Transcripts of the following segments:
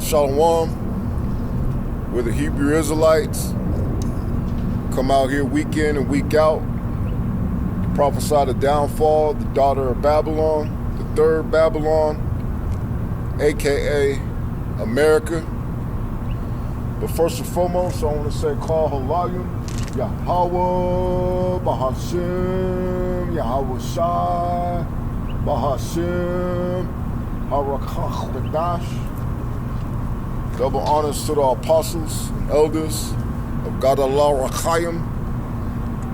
Shalom. We're the Hebrew Israelites. Come out here week in and week out. Prophesy the downfall, the daughter of Babylon, the third Babylon, aka America. But first and foremost, I want to say call Halayim, Yahweh, Bahashim, Yahweh Shai, Bahashim, Harakach B'dash. Double honors to the apostles and elders of Gadallah Rakayim,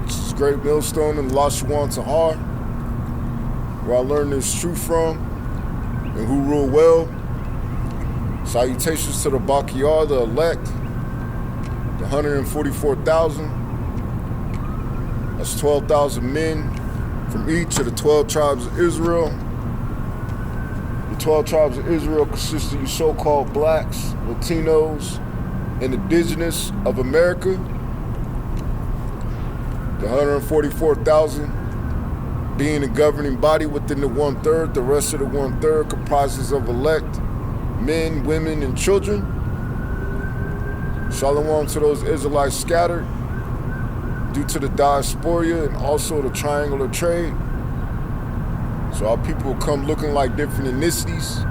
which is a great millstone in Lashawan Tahar, where I learned this truth from, and who rule well. Salutations to the Bakiyar, the elect, the 144,000. That's 12,000 men from each of the 12 tribes of Israel. The 12 tribes of Israel consist of you so-called blacks, Latinos, and indigenous of America. The 144,000 being the governing body within the 1/3. The rest of the 1/3 comprises of elect men, women, and children. Shalom to those Israelites scattered due to the diaspora and also the triangular trade. So our people come looking like different ethnicities,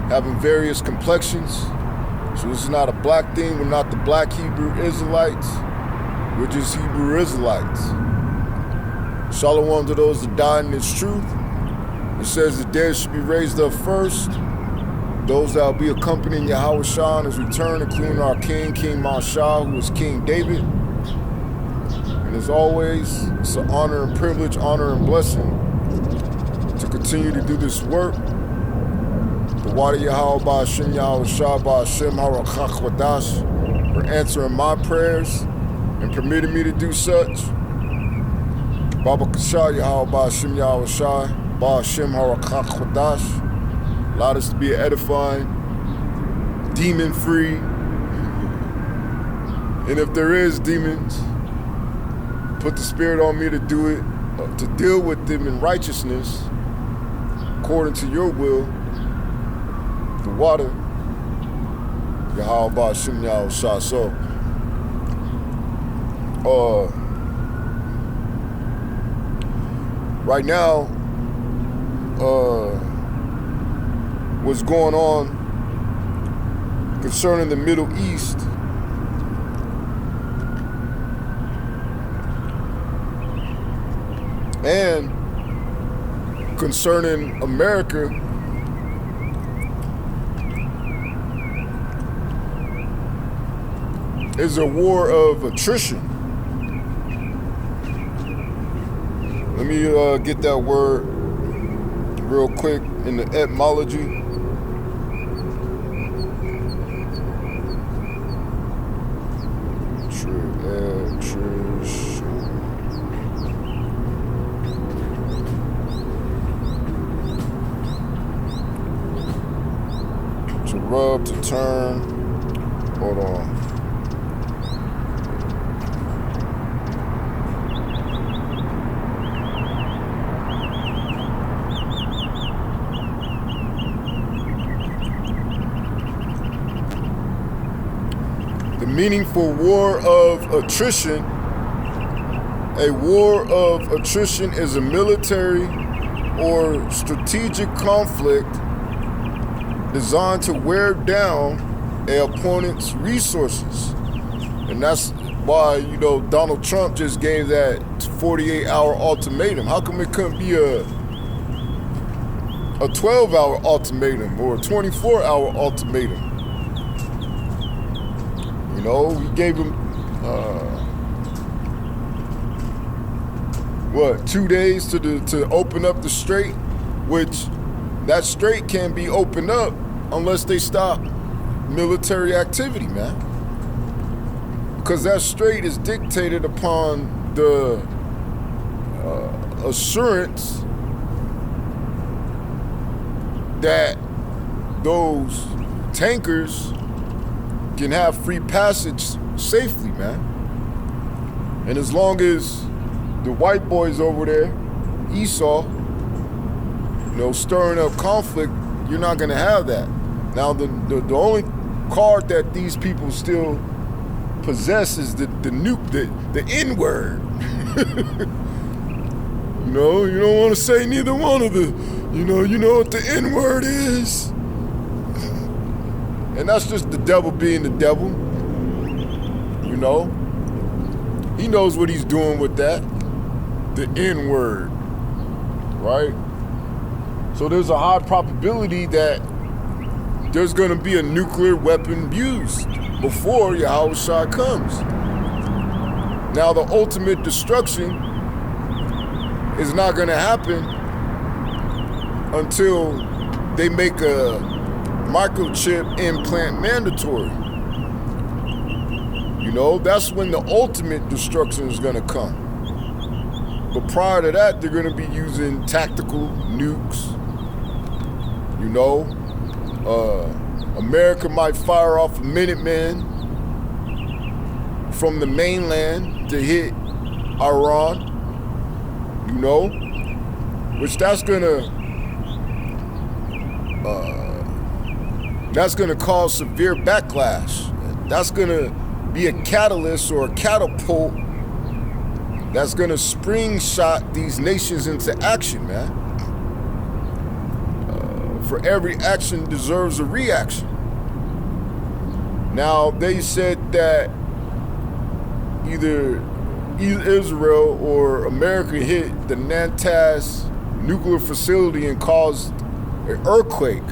having various complexions. So this is not a black thing. We're not the black Hebrew Israelites. We're just Hebrew Israelites. Shalom to those that died in this truth. It says the dead should be raised up first. Those that will be accompanying Yahweh Shah in his return, including our King, King Mashah, who was King David. And as always, it's an honor and privilege, honor and blessing to continue to do this work. The Wadi Yahweh Ba'ashem Yahweh Shah Ba'ashem Harakach Wadash for answering my prayers and permitting me to do such. Baba Kashah Yahweh Ba'ashem Yahweh Shah Ba'ashem Harakach Wadash. Allowed us to be edifying, demon-free. And if there is demons, put the spirit on me to do it, to deal with them in righteousness, according to your will. The water, Yahweh Ba'ashem Yahweh Shah. So, right now, what's going on concerning the Middle East and concerning America is a war of attrition. Let me get that word real quick in the etymology. To rub, to turn, hold on. The meaningful war of attrition. A war of attrition is a military or strategic conflict designed to wear down an opponent's resources. And that's why, Donald Trump just gave that 48-hour ultimatum. How come it couldn't be a 12-hour ultimatum or a 24-hour ultimatum? He gave him, 2 days to open up the strait, which that strait can't be opened up unless they stop military activity, man. Because that strait is dictated upon the assurance that those tankers can have free passage safely, man. And as long as the white boys over there, Esau, stirring up conflict, you're not going to have that. Now, the only card that these people still possess is the nuke, the N-word. You know, you don't want to say neither one of the, you know what the N-word is. And that's just the devil being the devil. You know, he knows what he's doing with that, the N-word, right? So there's a high probability that there's going to be a nuclear weapon used before Yahushua comes. Now, the ultimate destruction is not going to happen until they make a microchip implant mandatory. You know, that's when the ultimate destruction is going to come. But prior to that, they're going to be using tactical nukes. You know, America might fire off a Minuteman from the mainland to hit Iran, you know, which that's gonna cause severe backlash. That's gonna be a catalyst or a catapult that's gonna springshot these nations into action, man. For every action deserves a reaction. Now, they said that either Israel or America hit the Natanz nuclear facility and caused an earthquake.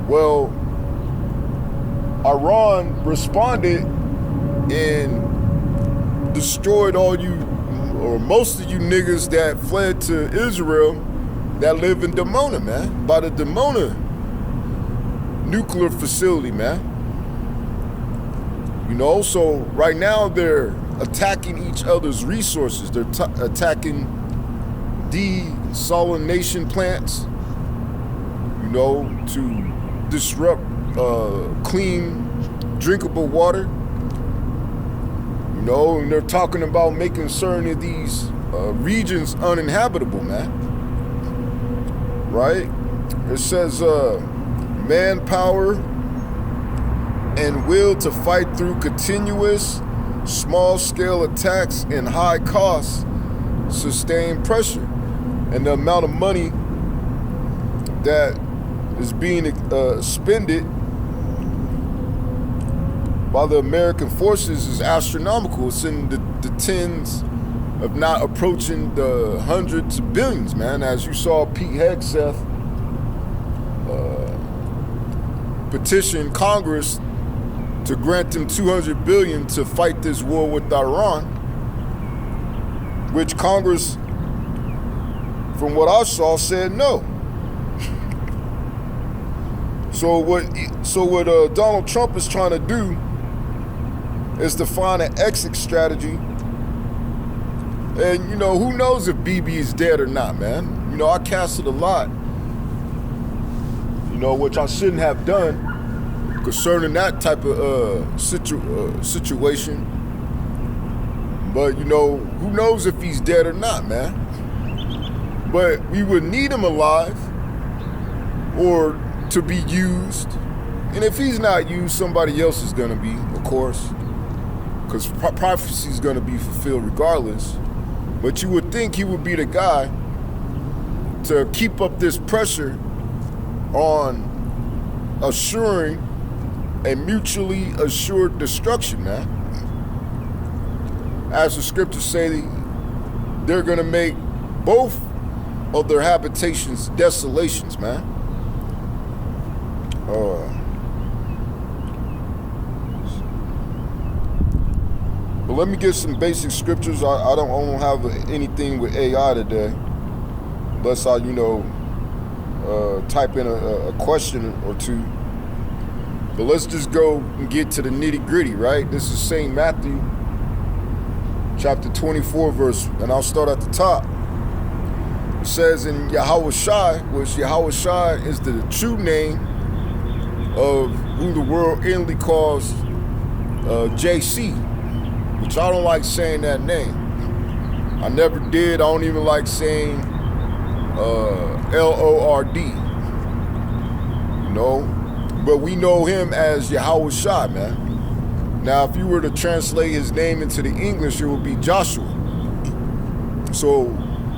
Well, Iran responded and destroyed all you, or most of you niggas that fled to Israel that live in Dimona, man, by the Dimona nuclear facility, man. You know, so right now they're attacking each other's resources. They're attacking desalination plants, you know, to disrupt clean, drinkable water. You know, and they're talking about making certain of these regions uninhabitable, man. Right? It says manpower and will to fight through continuous small-scale attacks and high costs sustain pressure. And the amount of money that is being expended by the American forces is astronomical. It's in the tens of not approaching the hundreds of billions, man. As you saw Pete Hegseth petition Congress to grant them $200 billion to fight this war with Iran, which Congress, from what I saw, said no. So what Donald Trump is trying to do is to find an exit strategy. And, you know, who knows if BB is dead or not, man. You know, I casted a lot, you know, which I shouldn't have done concerning that type of situation. But, you know, who knows if he's dead or not, man. But we would need him alive or to be used. And if he's not used, somebody else is going to be, of course, because prophecy is going to be fulfilled regardless. But you would think he would be the guy to keep up this pressure on assuring a mutually assured destruction, man. As the scriptures say, they're going to make both of their habitations desolations, man. But let me get some basic scriptures. I don't have anything with AI today, unless I, you know, type in a question or two. But let's just go and get to the nitty gritty, right? This is St. Matthew, chapter 24, verse, and I'll start at the top. It says in Yahushua, which Yahushua is the true name of who the world inly calls JC, which I don't like saying that name. I never did. I don't even like saying LORD. But we know him as Yahweh Shai, man. Now, if you were to translate his name into the English, it would be Joshua. So,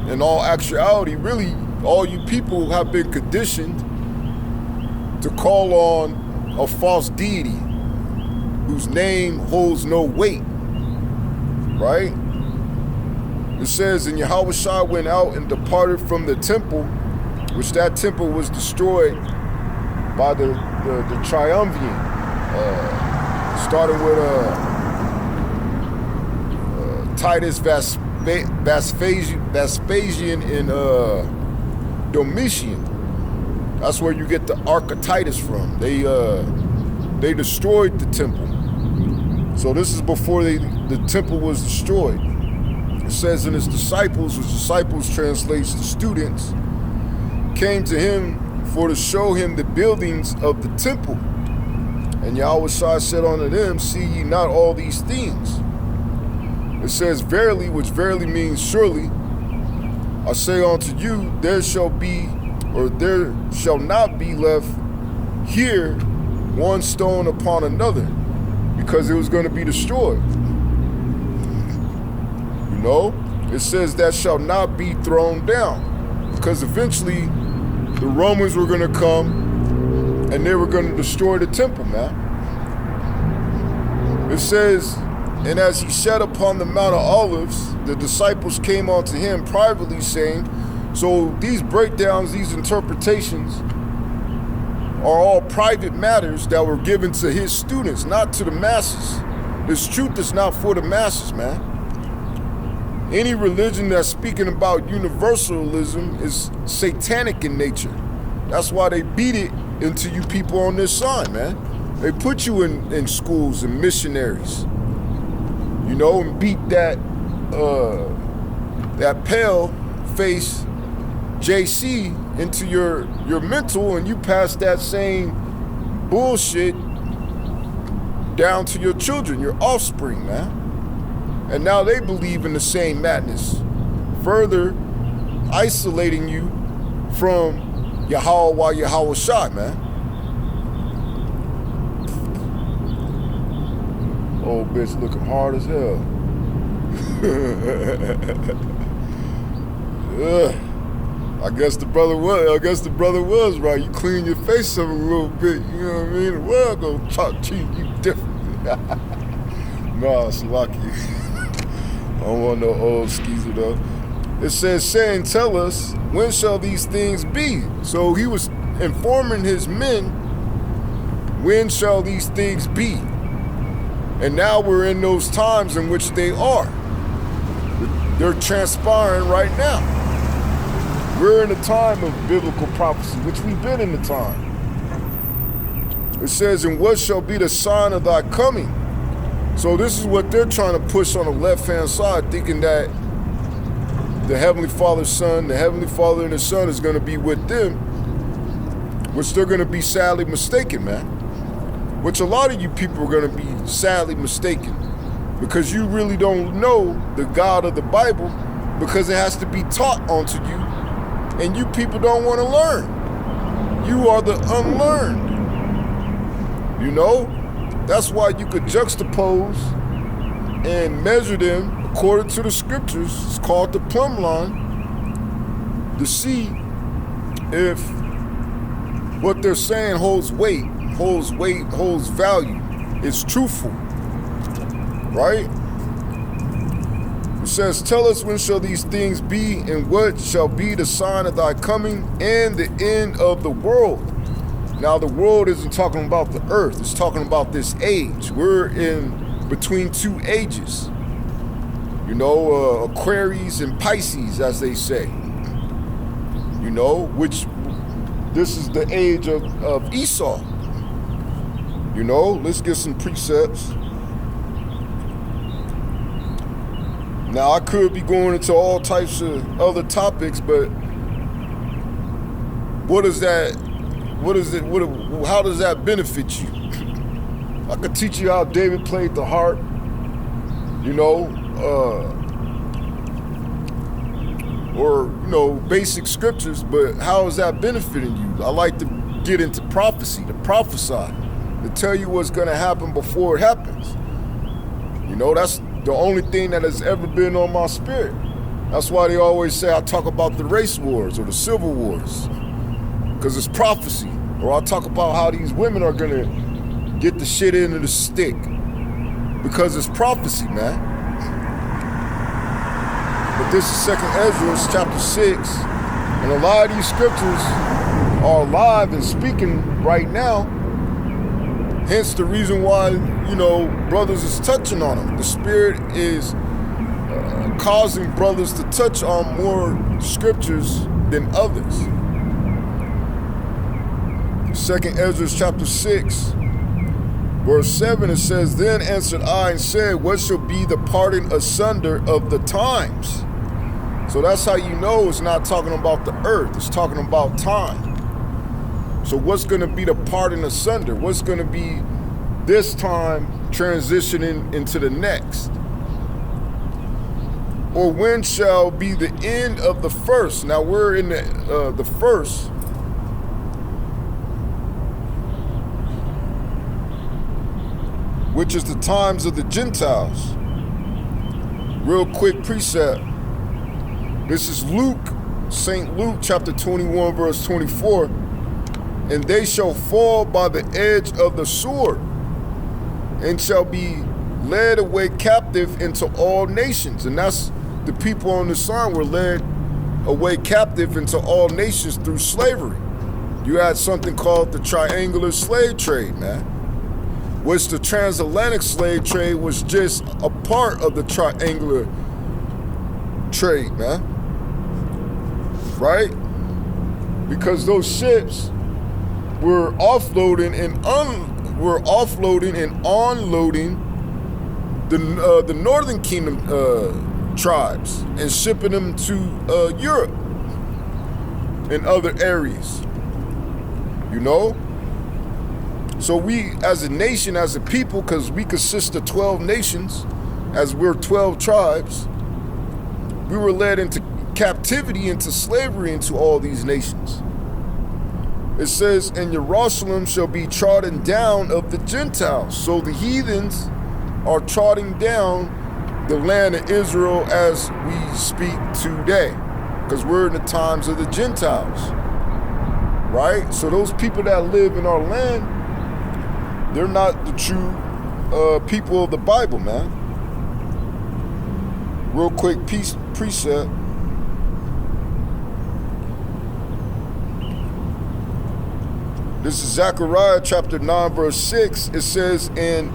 in all actuality, really, all you people have been conditioned to call on a false deity whose name holds no weight, right? It says, and Yahweh Shai went out and departed from the temple, which that temple was destroyed by the triumvirate, starting with Titus Vespasian and Domitian. That's where you get the Ark of Titus from. They destroyed the temple. So this is before the temple was destroyed. It says, and his disciples, which disciples translates to students, came to him for to show him the buildings of the temple. And Yahweh Shai said unto them, see ye not all these things? It says, verily, which verily means surely, I say unto you, there shall not be left here one stone upon another, because it was going to be destroyed. It says that shall not be thrown down, because eventually the Romans were going to come and they were going to destroy the temple, man. It says, and as he sat upon the Mount of Olives, the disciples came unto him privately, saying, so these breakdowns, these interpretations are all private matters that were given to his students, not to the masses. This truth is not for the masses, man. Any religion that's speaking about universalism is satanic in nature. That's why they beat it into you people on this side, man. They put you in schools and missionaries, and beat that pale face JC into your mental, and you pass that same bullshit down to your children, your offspring, man. And now they believe in the same madness, further isolating you from Yahweh Shai, man. Old bitch looking hard as hell. I guess the brother was right. You clean your face up a little bit, you know what I mean? The world gonna treat you differently. Nah, it's lucky. I don't want no old skeezer though. It says, saying, tell us, when shall these things be? So he was informing his men, when shall these things be? And now we're in those times in which they are. They're transpiring right now. We're in a time of biblical prophecy, which we've been in the time. It says, and what shall be the sign of thy coming? So this is what they're trying to push on the left-hand side, thinking that the Heavenly Father's Son, the Heavenly Father and the Son is going to be with them, which they're going to be sadly mistaken, man. Which a lot of you people are going to be sadly mistaken, because you really don't know the God of the Bible, because it has to be taught onto you, and you people don't want to learn. You are the unlearned. That's why you could juxtapose and measure them according to the scriptures. It's called the plumb line, to see if what they're saying holds weight, holds value, is truthful, right? It says, tell us when shall these things be, and what shall be the sign of thy coming and the end of the world. Now the world isn't talking about the earth, it's talking about this age. We're in between two ages, Aquarius and Pisces, as they say, which this is the age of Esau. Let's get some precepts. Now I could be going into all types of other topics, but how does that benefit you? I could teach you how David played the harp, or basic scriptures, but how is that benefiting you? I like to get into prophecy, to prophesy, to tell you what's going to happen before it happens. You know, that's the only thing that has ever been on my spirit. That's why they always say I talk about the race wars or the civil wars, because it's prophecy. Or I talk about how these women are going to get the shit into the stick, because it's prophecy, man. But this is 2nd Ezra chapter 6, and a lot of these scriptures are alive and speaking right now. Hence the reason why, you know, brothers is touching on them. The Spirit is causing brothers to touch on more scriptures than others. 2nd Ezra chapter 6, verse 7, it says, Then answered I and said, What shall be the parting asunder of the times? So that's how you know it's not talking about the earth, it's talking about time. So what's going to be the parting asunder? What's going to be this time transitioning into the next? Or when shall be the end of the first? Now we're in the first. Which is the times of the Gentiles. Real quick precept. This is Luke, St. Luke chapter 21, verse 24. And they shall fall by the edge of the sword, and shall be led away captive into all nations. And that's the people on the sign were led away captive into all nations through slavery. You had something called the triangular slave trade, man, which the transatlantic slave trade was just a part of the triangular trade, man. Right? Because those ships were offloading and onloading the Northern Kingdom tribes and shipping them to Europe and other areas. You know? So we, as a nation, as a people, because we consist of 12 nations, as we're 12 tribes, we were led into captivity, into slavery, into all these nations. It says, and Jerusalem shall be trodden down of the Gentiles. So the heathens are trotting down the land of Israel as we speak today, because we're in the times of the Gentiles, right? So those people that live in our land, they're not the true people of the Bible, man. Real quick precept. This is Zechariah chapter 9, verse 6. It says, and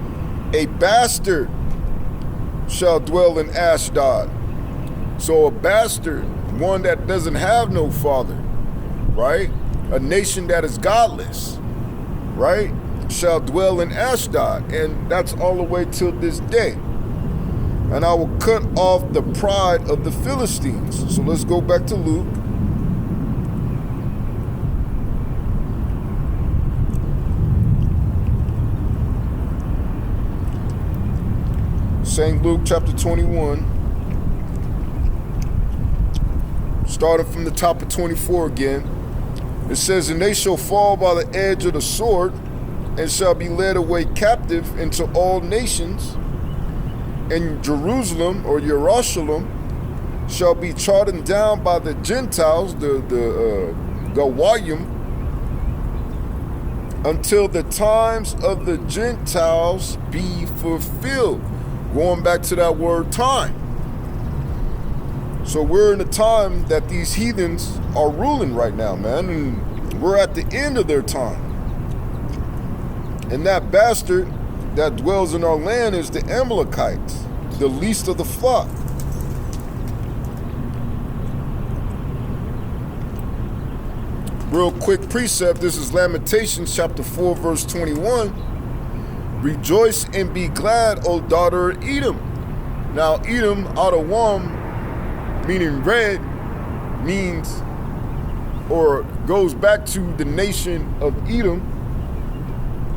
a bastard shall dwell in Ashdod. So a bastard, one that doesn't have no father, right? A nation that is godless, right? Shall dwell in Ashdod. And that's all the way till this day. And I will cut off the pride of the Philistines. So let's go back to Luke. St. Luke chapter 21, starting from the top of 24 again. It says, and they shall fall by the edge of the sword, and shall be led away captive into all nations, and Jerusalem, or Jerusalem, shall be trodden down by the Gentiles, the Gawayim, until the times of the Gentiles be fulfilled. Going back to that word time. So we're in a time that these heathens are ruling right now, man, and we're at the end of their time. And that bastard that dwells in our land is the Amalekites, the least of the flock. Real quick precept, this is Lamentations chapter 4, verse 21. Rejoice and be glad, O daughter of Edom. Now, Edom, out of Wam, meaning red, means or goes back to the nation of Edom,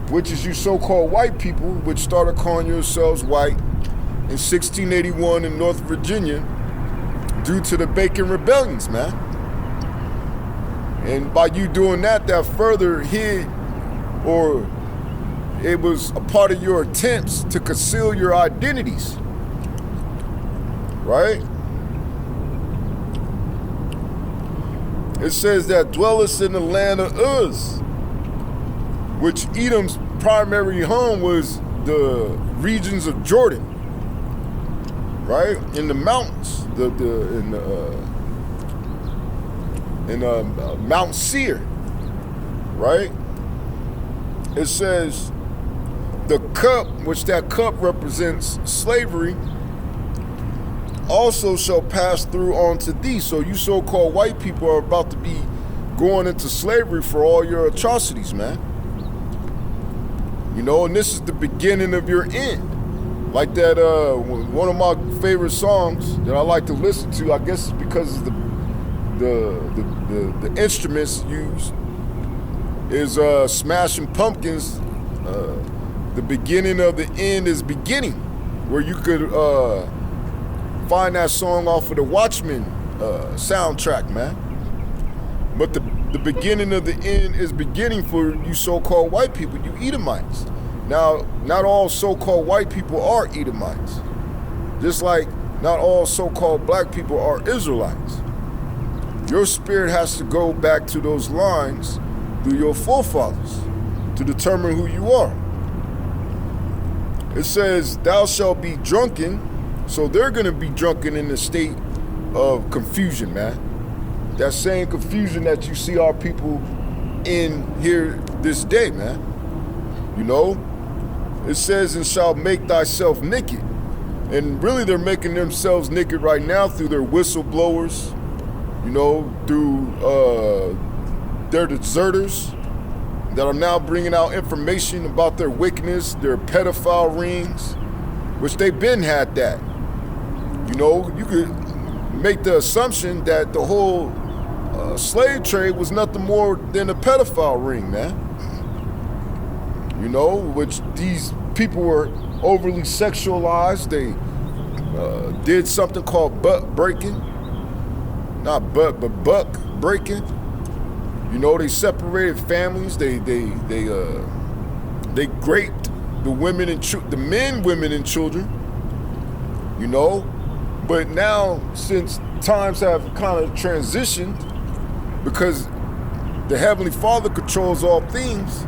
which is you so-called white people, which started calling yourselves white in 1681 in North Virginia due to the Bacon rebellions, man. And by you doing that, that further hid, or it was a part of your attempts to conceal your identities, right? It says that dwellest in the land of Uz, which Edom's primary home was the regions of Jordan, right? In the mountains, in Mount Seir, right? It says the cup, which that cup represents slavery, also shall pass through onto thee. So you so-called white people are about to be going into slavery for all your atrocities, man. You know, and this is the beginning of your end. Like that, one of my favorite songs that I like to listen to, I guess it's because of the instruments used, is Smashing Pumpkins, The Beginning of the End is Beginning, where you could find that song off of the Watchmen soundtrack, man. But the beginning of the end is beginning for you so-called white people, you Edomites. Now, not all so-called white people are Edomites. Just like not all so-called black people are Israelites. Your spirit has to go back to those lines through your forefathers to determine who you are. It says, thou shalt be drunken. So they're going to be drunken in the state of confusion, man. That same confusion that you see our people in here this day, man. You know, it says, and shalt make thyself naked. And really they're making themselves naked right now through their whistleblowers, you know, through their deserters that are now bringing out information about their wickedness, their pedophile rings, which they've been had that. You know, you could make the assumption that the whole slave trade was nothing more than a pedophile ring, man. You know, which these people were overly sexualized. They did something called butt breaking. Not butt, but buck breaking. You know, they separated families. They raped the women and the men, women, and children. You know. But now, since times have kind of transitioned, because the Heavenly Father controls all things,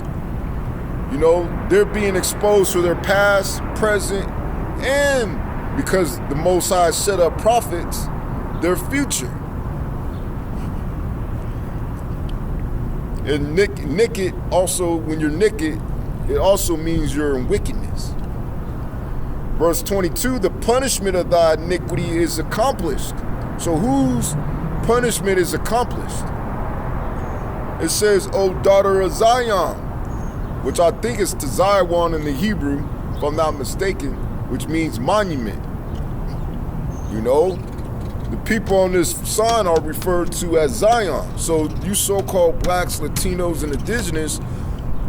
you know, they're being exposed for their past, present, and because the Most High set up prophets, their future. And naked also, when you're naked, it also means you're in wickedness. Verse 22, the punishment of thy iniquity is accomplished. So whose punishment is accomplished? It says, O daughter of Zion, which I think is Zion in the Hebrew, if I'm not mistaken, which means monument. You know, the people on this sign are referred to as Zion. So you so-called blacks, Latinos, and indigenous,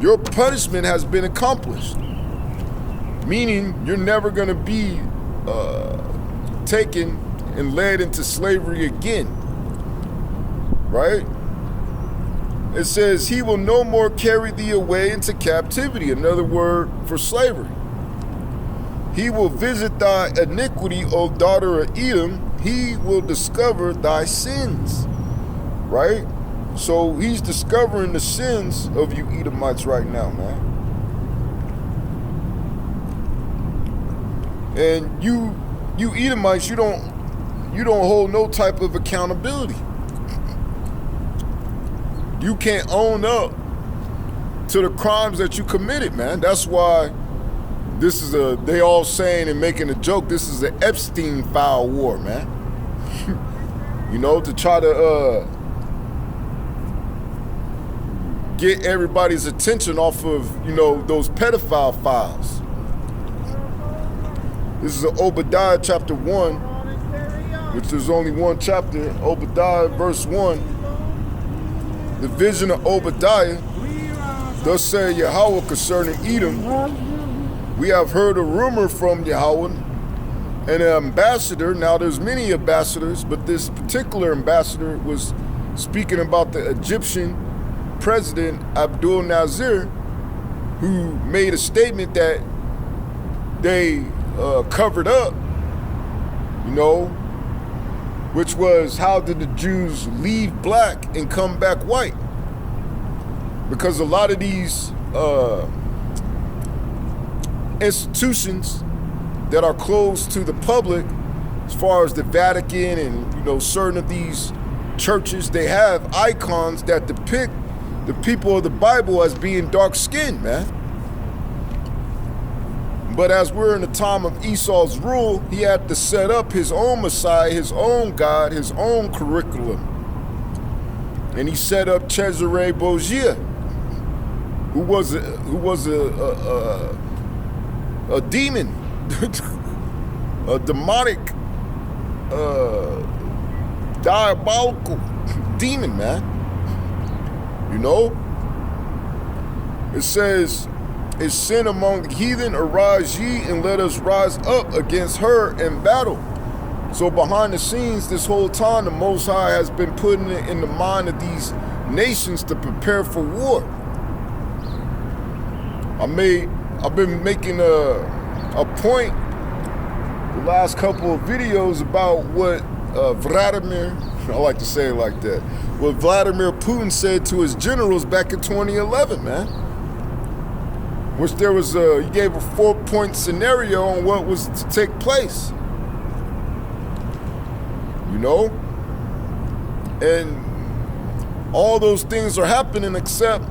your punishment has been accomplished. Meaning you're never going to be taken and led into slavery again, right? It says, he will no more carry thee away into captivity, another word for slavery. He will visit thy iniquity, O daughter of Edom. He will discover thy sins, right? So he's discovering the sins of you Edomites right now, man. And you Edomites, you don't hold no type of accountability. You can't own up to the crimes that you committed, man. That's why this is they all saying and making a joke, this is an Epstein file war, man. You know, to try to get everybody's attention off of, you know, those pedophile files. This is Obadiah chapter 1, which there's only one chapter, Obadiah verse 1. The vision of Obadiah, thus said Yahweh concerning Edom, we have heard a rumor from Yahweh, and an ambassador, now there's many ambassadors, but this particular ambassador was speaking about the Egyptian president Abdul Nasir, who made a statement that they covered up, you know, which was, how did the Jews leave black and come back white? Because a lot of these institutions that are closed to the public, as far as the Vatican and, you know, certain of these churches, they have icons that depict the people of the Bible as being dark-skinned, man. But as we're in the time of Esau's rule, he had to set up his own Messiah, his own God, his own curriculum. And he set up Cesare Borgia, who was a demon, a demonic, diabolical demon, man. You know? It says, "Is sin among the heathen? Arise ye, and let us rise up against her in battle." So behind the scenes, this whole time, the Most High has been putting it in the mind of these nations to prepare for war. I've been making a point the last couple of videos about what Vladimir, I like to say it like that, what Vladimir Putin said to his generals back in 2011, man. Which there was he gave a 4-point scenario on what was to take place. You know? And all those things are happening except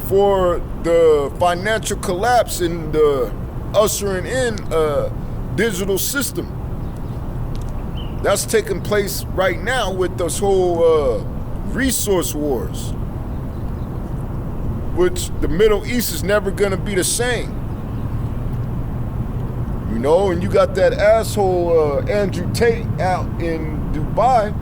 for the financial collapse and the ushering in a digital system. That's taking place right now with this whole resource wars, which the Middle East is never going to be the same. You know, and you got that asshole Andrew Tate out in Dubai,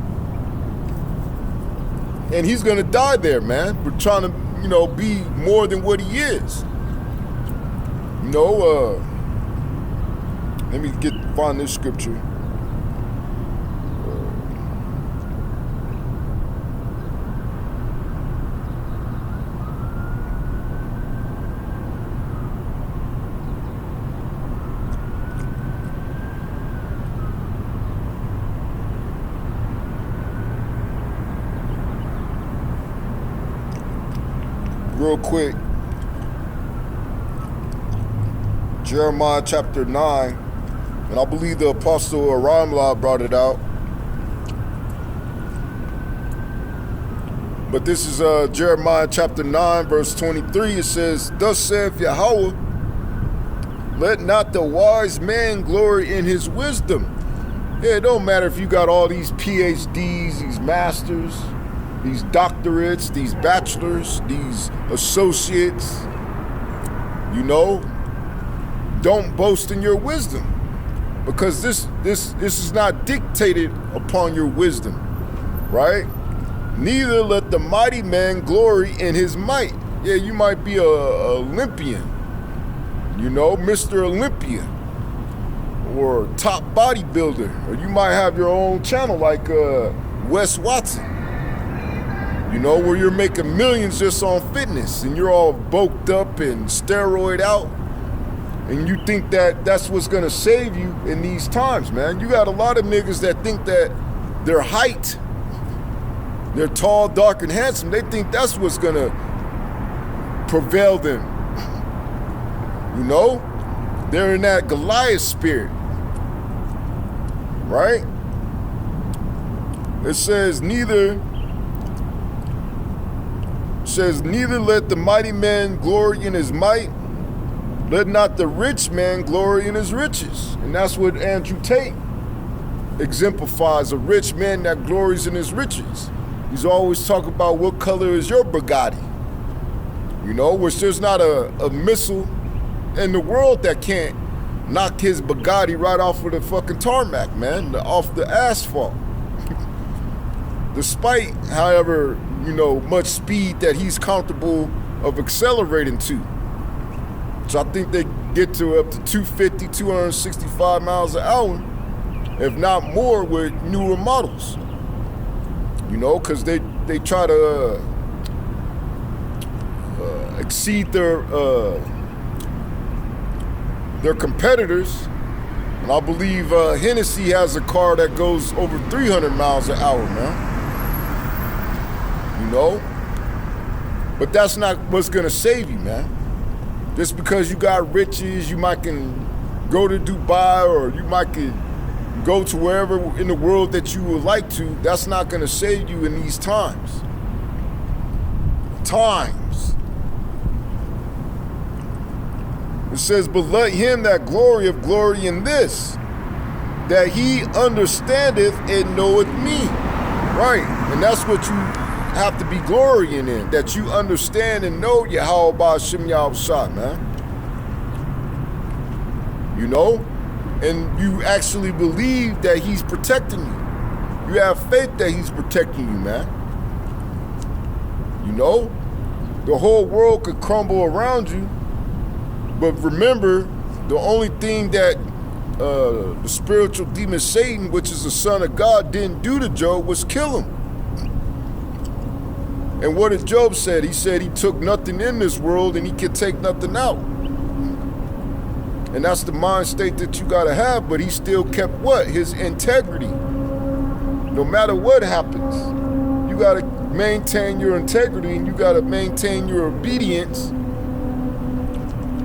and he's going to die there, man. We're trying to, you know, be more than what he is. You know, let me find this scripture. Real quick, Jeremiah chapter 9, and I believe the Apostle Aramla brought it out. But this is Jeremiah chapter 9, verse 23. It says, "Thus saith Yahweh, let not the wise man glory in his wisdom." Yeah, it don't matter if you got all these PhDs, these masters, these doctorates, these bachelors, these associates. You know, don't boast in your wisdom, because this is not dictated upon your wisdom, right? "Neither let the mighty man glory in his might." Yeah, you might be a Olympian, you know, Mr. Olympia, or top bodybuilder, or you might have your own channel like Wes Watson, you know, where you're making millions just on fitness, and you're all bulked up and steroid out, and you think that that's what's gonna save you in these times, man. You got a lot of niggas that think that their height, they're tall, dark, and handsome, they think that's what's gonna prevail them. You know? They're in that Goliath spirit, right? It says, neither let the mighty man glory in his might, let not the rich man glory in his riches. And that's what Andrew Tate exemplifies, a rich man that glories in his riches. He's always talking about what color is your Bugatti, you know, which there's not a missile in the world that can't knock his Bugatti right off of the fucking tarmac, man, off the asphalt. Despite, however, you know, much speed that he's comfortable of accelerating to. So I think they get to up to 250, 265 miles an hour, if not more, with newer models. You know, because they try to exceed their competitors. And I believe Hennessy has a car that goes over 300 miles an hour, man. You know? But that's not what's gonna save you, man. Just because you got riches, you might can go to Dubai, or you might can go to wherever in the world that you would like to, that's not gonna save you in these times. It says, but let him that glory in this, that he understandeth and knoweth me. Right, and that's what you have to be glorying in, that you understand and know Yahweh Ba'Shem Yahushua, man. You know? And you actually believe that he's protecting you. You have faith that he's protecting you, man. You know? The whole world could crumble around you, but remember, the only thing that the spiritual demon Satan, which is the son of God, didn't do to Job was kill him. And what did Job say? He said he took nothing in this world and he can take nothing out. And that's the mind state that you gotta have, but he still kept what? His integrity. No matter what happens, you gotta maintain your integrity and you gotta maintain your obedience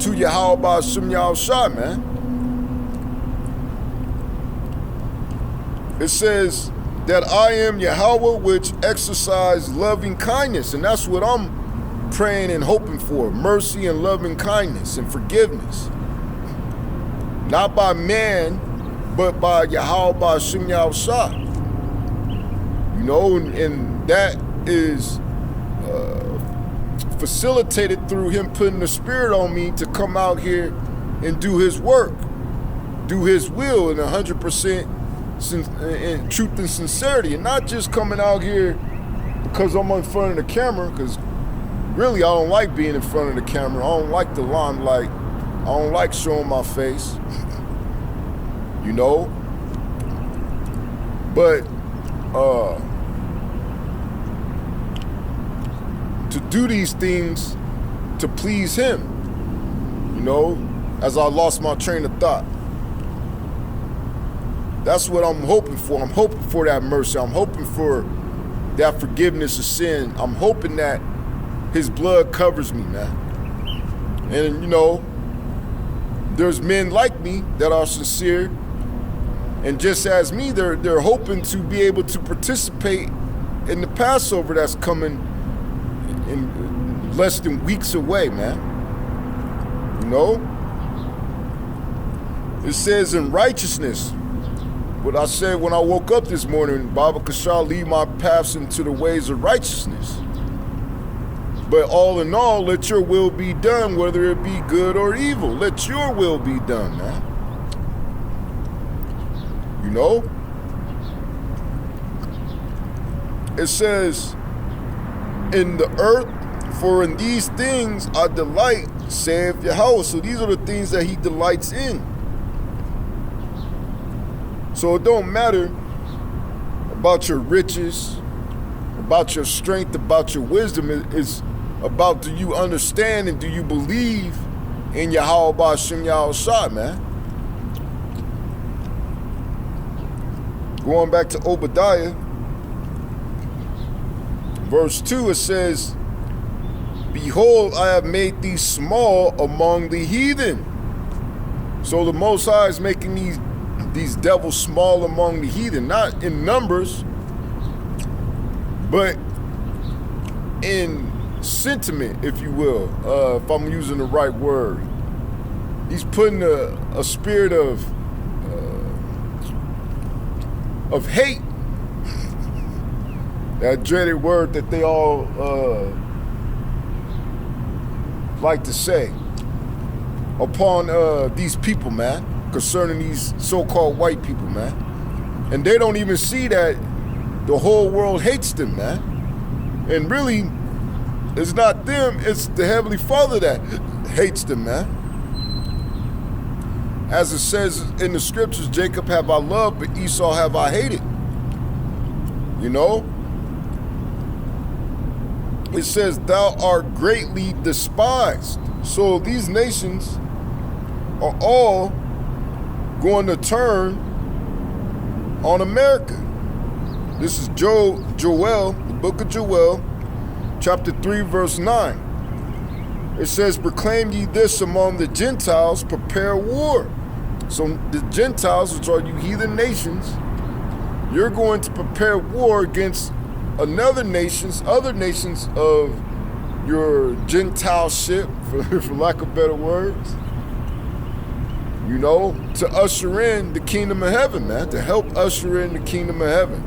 to Yahweh Ba'Shem Yahushua, man. It says that I am Yahweh which exercise loving kindness, and that's what I'm praying and hoping for, mercy and loving kindness and forgiveness. Not by man, but by Yahweh Ba'Shem Yahushua. You know, and that is facilitated through him putting the spirit on me to come out here and do his work, do his will in 100% in truth and sincerity, and not just coming out here because I'm in front of the camera, because really I don't like being in front of the camera. I don't like the limelight. I don't like showing my face, you know? But to do these things to please him, you know, as I lost my train of thought. That's what I'm hoping for. I'm hoping for that mercy. I'm hoping for that forgiveness of sin. I'm hoping that his blood covers me, man. And, you know, there's men like me that are sincere. And just as me, they're hoping to be able to participate in the Passover that's coming in less than weeks away, man. You know? It says in righteousness, what I said when I woke up this morning, Baba Kashah, lead my paths into the ways of righteousness. But all in all, let your will be done, whether it be good or evil. Let your will be done, man. You know? It says, in the earth, for in these things I delight, saith Yahweh. So these are the things that he delights in. So it don't matter about your riches, about your strength, about your wisdom. It's about, do you understand and do you believe in Yahweh Ba'Shem Yahushua, man? Going back to Obadiah, verse 2, it says, behold, I have made thee small among the heathen. So the Most High is making these devils small among the heathen, not in numbers, but in sentiment, if you will, if I'm using the right word. He's putting a spirit of hate, that dreaded word that they all like to say, upon these people, man, concerning these so-called white people, man. And they don't even see that the whole world hates them, man. And really, it's not them, it's the Heavenly Father that hates them, man. As it says in the scriptures, Jacob have I loved, but Esau have I hated. You know? It says, thou art greatly despised. So these nations are all going to turn on America. This is Joel, the book of Joel, chapter 3, verse 9. It says, proclaim ye this among the Gentiles, prepare war. So the Gentiles, which are you heathen nations, you're going to prepare war against other nations of your Gentile ship, for lack of better words, you know, to usher in the kingdom of heaven, man, to help usher in the kingdom of heaven.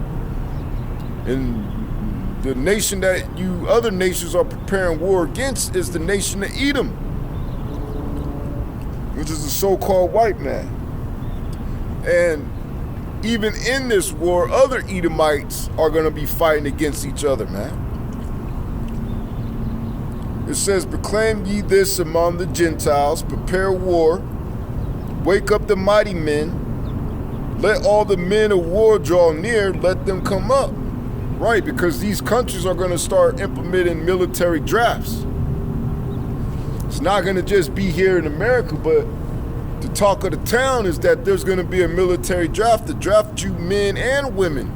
And the nation that you other nations are preparing war against is the nation of Edom, which is the so-called white man. And even in this war, other Edomites are going to be fighting against each other, man. It says, proclaim ye this among the Gentiles, prepare war, wake up the mighty men, let all the men of war draw near, let them come up. Right, because these countries are going to start implementing military drafts. It's not going to just be here in America, but the talk of the town is that there's going to be a military draft to draft you men and women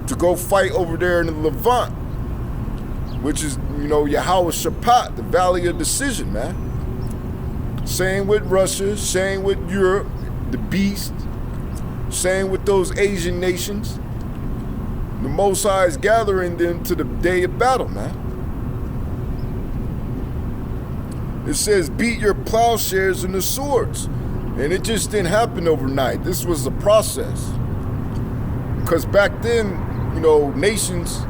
to go fight over there in the Levant, which is, you know, Yahweh Shaphat, the Valley of Decision, man. Same with Russia, same with Europe, the Beast, same with those Asian nations. The Most High is gathering them to the day of battle, man. It says, beat your plowshares and the swords. And it just didn't happen overnight. This was a process. Because back then, you know, nations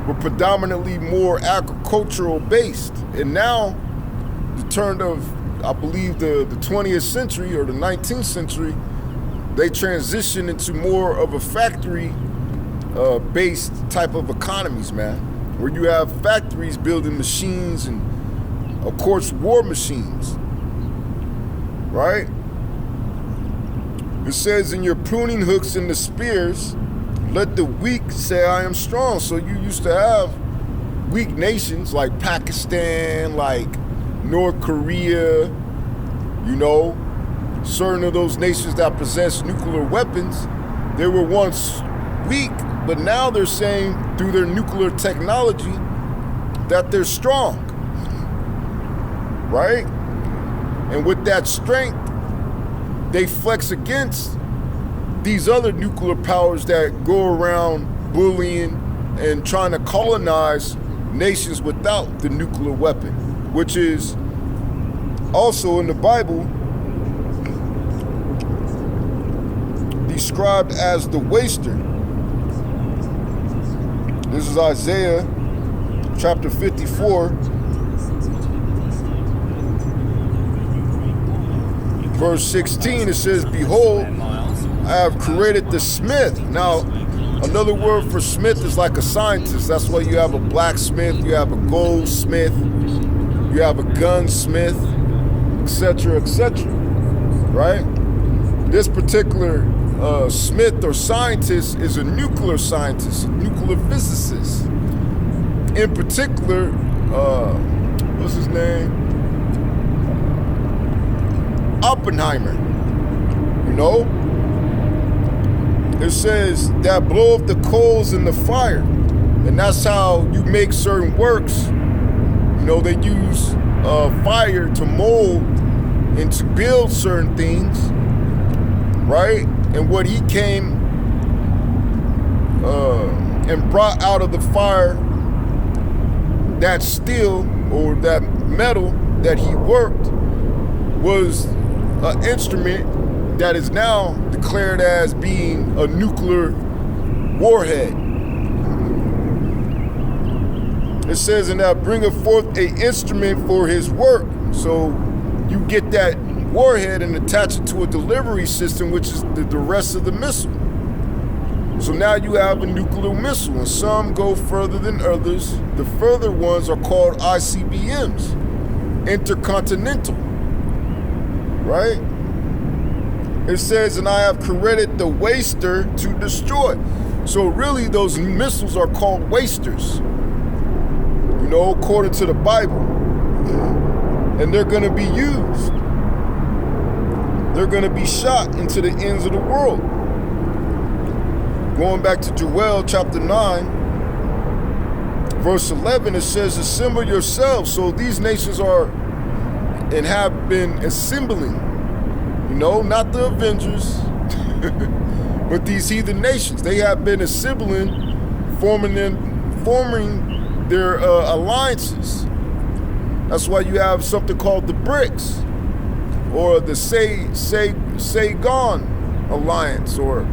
were predominantly more agricultural based. And now, the turn of, I believe, the 20th century or the 19th century, they transitioned into more of a factory based type of economies, man, where you have factories building machines and, of course, war machines, right? It says, in your pruning hooks and the spears, let the weak say I am strong. So you used to have weak nations like Pakistan, like North Korea, you know, certain of those nations that possess nuclear weapons. They were once weak, but now they're saying through their nuclear technology that they're strong, right? And with that strength, they flex against these other nuclear powers that go around bullying and trying to colonize nations without the nuclear weapon, which is also in the Bible described as the waster. This is Isaiah chapter 54, verse 16. It says, behold, I have created the smith. Now, another word for smith is like a scientist. That's why you have a blacksmith, you have a goldsmith, you have a gunsmith, etc., etc., right? This particular smith or scientist is a nuclear scientist, a nuclear physicist. In particular, what's his name? Oppenheimer, you know? It says that blow up the coals in the fire. And that's how you make certain works. You know, they use fire to mold and to build certain things, right? And what he came and brought out of the fire, that steel or that metal that he worked, was an instrument that is now declared as being a nuclear warhead. It says, and thou bringeth forth a instrument for his work. So you get that warhead and attach it to a delivery system, which is the rest of the missile. So now you have a nuclear missile, and some go further than others. The further ones are called ICBMs, intercontinental, right? It says, and I have created the waster to destroy. So really those missiles are called wasters. according to the Bible. And they're going to be used. They're going to be shot into the ends of the world. Going back to Joel chapter 9, verse 11, it says, assemble yourselves. So these nations are and have been assembling, not the Avengers, but these heathen nations. They have been assembling, forming their alliances. That's why you have something called the BRICS, or the Saigon Alliance, or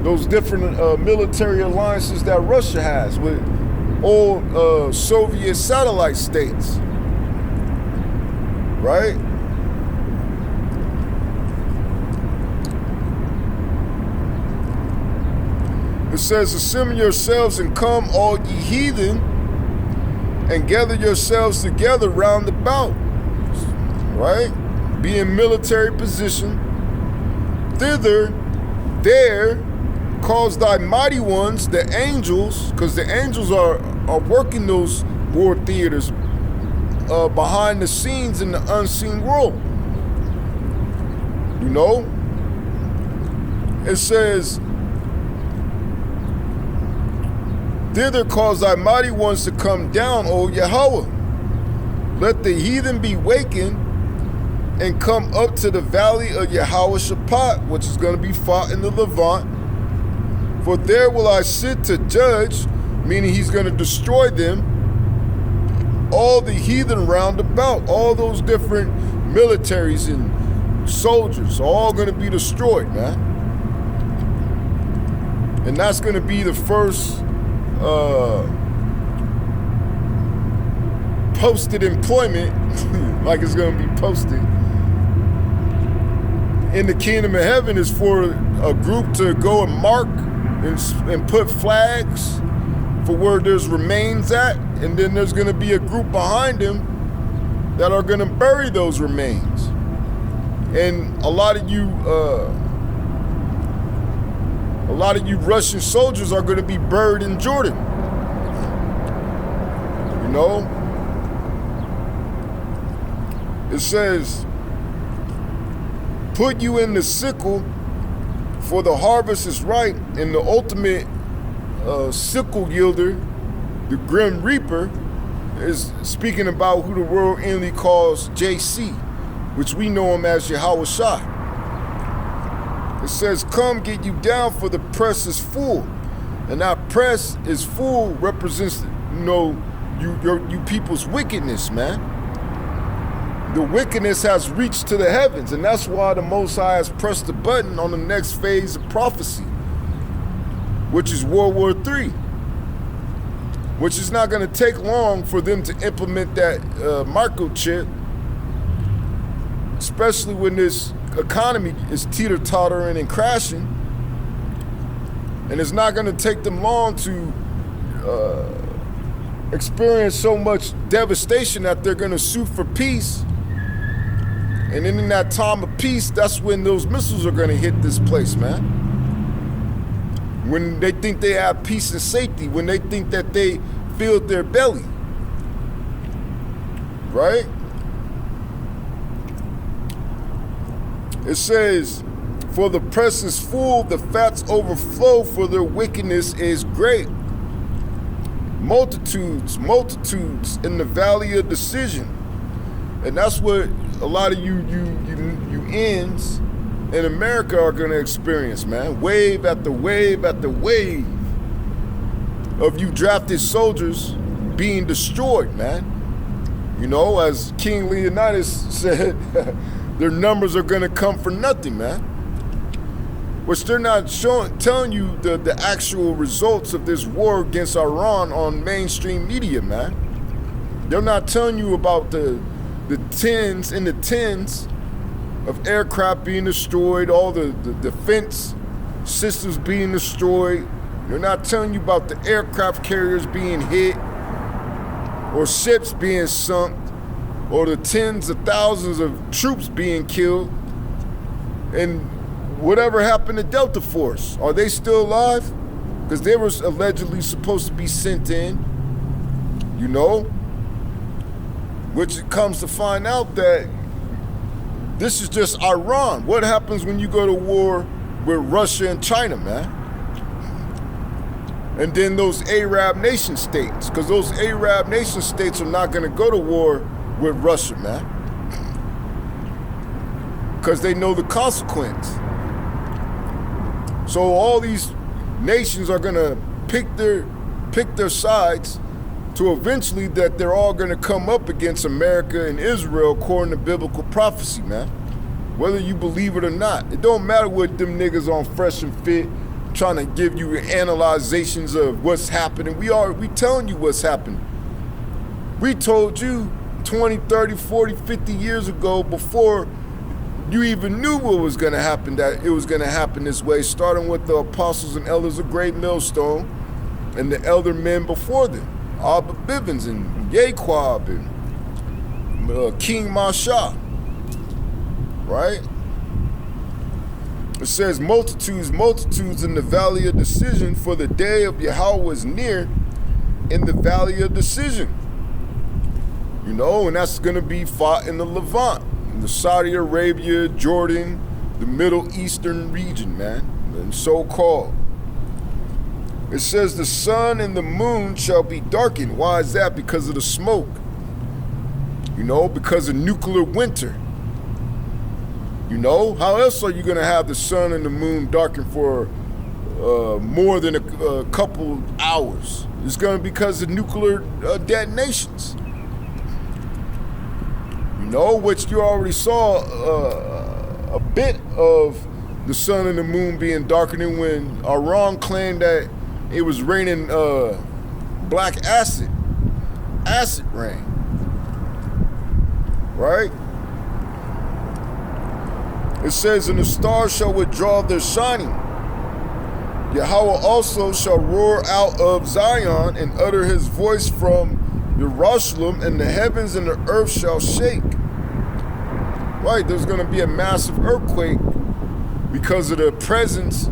those different military alliances that Russia has with old Soviet satellite states, right? It says, assemble yourselves and come, all ye heathen, and gather yourselves together round about, right? Be in military position. Thither, there, cause thy mighty ones, the angels, because the angels are working those war theaters behind the scenes in the unseen world. It says, thither cause thy mighty ones to come down, O Yahweh. Let the heathen be wakened and come up to the valley of Yehoshaphat, which is going to be fought in the Levant. For there will I sit to judge, meaning he's going to destroy them, all the heathen round about. All those different militaries and soldiers are all going to be destroyed, man. And that's going to be the first posted employment, like it's going to be posted in the kingdom of heaven, is for a group to go and mark and put flags for where there's remains at, and then there's going to be a group behind them that are going to bury those remains. And a lot of you Russian soldiers are going to be buried in Jordan. It says, put you in the sickle, for the harvest is ripe, and the ultimate sickle yielder, the grim reaper, is speaking about who the world inly calls JC, which we know him as Yahweh Shah. It says, come get you down, for the press is full. And that press is full represents, you people's wickedness, man. The wickedness has reached to the heavens, and that's why the Most High has pressed the button on the next phase of prophecy, which is World War III, which is not going to take long for them to implement that microchip, especially when this economy is teeter-tottering and crashing. And it's not going to take them long to experience so much devastation that they're going to sue for peace. And then in that time of peace, that's when those missiles are going to hit this place, man. When they think they have peace and safety, when they think that they filled their belly, right? It says, for the press is full, the fats overflow, for their wickedness is great. Multitudes in the valley of decision. And that's what a lot of you ends in America are going to experience, man. Wave after wave after wave of you drafted soldiers being destroyed, man. As King Leonidas said, their numbers are going to come for nothing, man. Which they're not telling you the actual results of this war against Iran on mainstream media, man. They're not telling you about the tens and the tens of aircraft being destroyed, all the defense systems being destroyed. They're not telling you about the aircraft carriers being hit, or ships being sunk, or the tens of thousands of troops being killed. And whatever happened to Delta Force? Are they still alive? Because they were allegedly supposed to be sent in, which it comes to find out that this is just Iran. What happens when you go to war with Russia and China, man? And then those Arab nation states, because those Arab nation states are not going to go to war with Russia, man, because they know the consequence. So all these nations are going to pick their sides to eventually that they're all going to come up against America and Israel according to biblical prophecy, man. Whether you believe it or not. It don't matter what them niggas on Fresh and Fit trying to give you analyzations of what's happening. We telling you what's happening. We told you 20, 30, 40, 50 years ago, before you even knew what was going to happen, that it was going to happen this way, starting with the apostles and elders of Great Millstone and the elder men before them, Abba Bivens and Yaquab and King Masha, right? It says, multitudes, multitudes in the valley of decision, for the day of Yahweh was near in the valley of decision. You know, and that's going to be fought in the Levant, in the Saudi Arabia, Jordan, the Middle Eastern region, man, and so-called. It says the sun and the moon shall be darkened. Why is that? Because of the smoke. You know, because of nuclear winter. You know, how else are you going to have the sun and the moon darkened for more than a couple hours? It's going to be because of nuclear detonations. You know, which you already saw a bit of the sun and the moon being darkening when Iran claimed that it was raining black acid rain, right? It says, and the stars shall withdraw their shining. Yahweh also shall roar out of Zion and utter his voice from Jerusalem, and the heavens and the earth shall shake. Right, there's going to be a massive earthquake because of the presence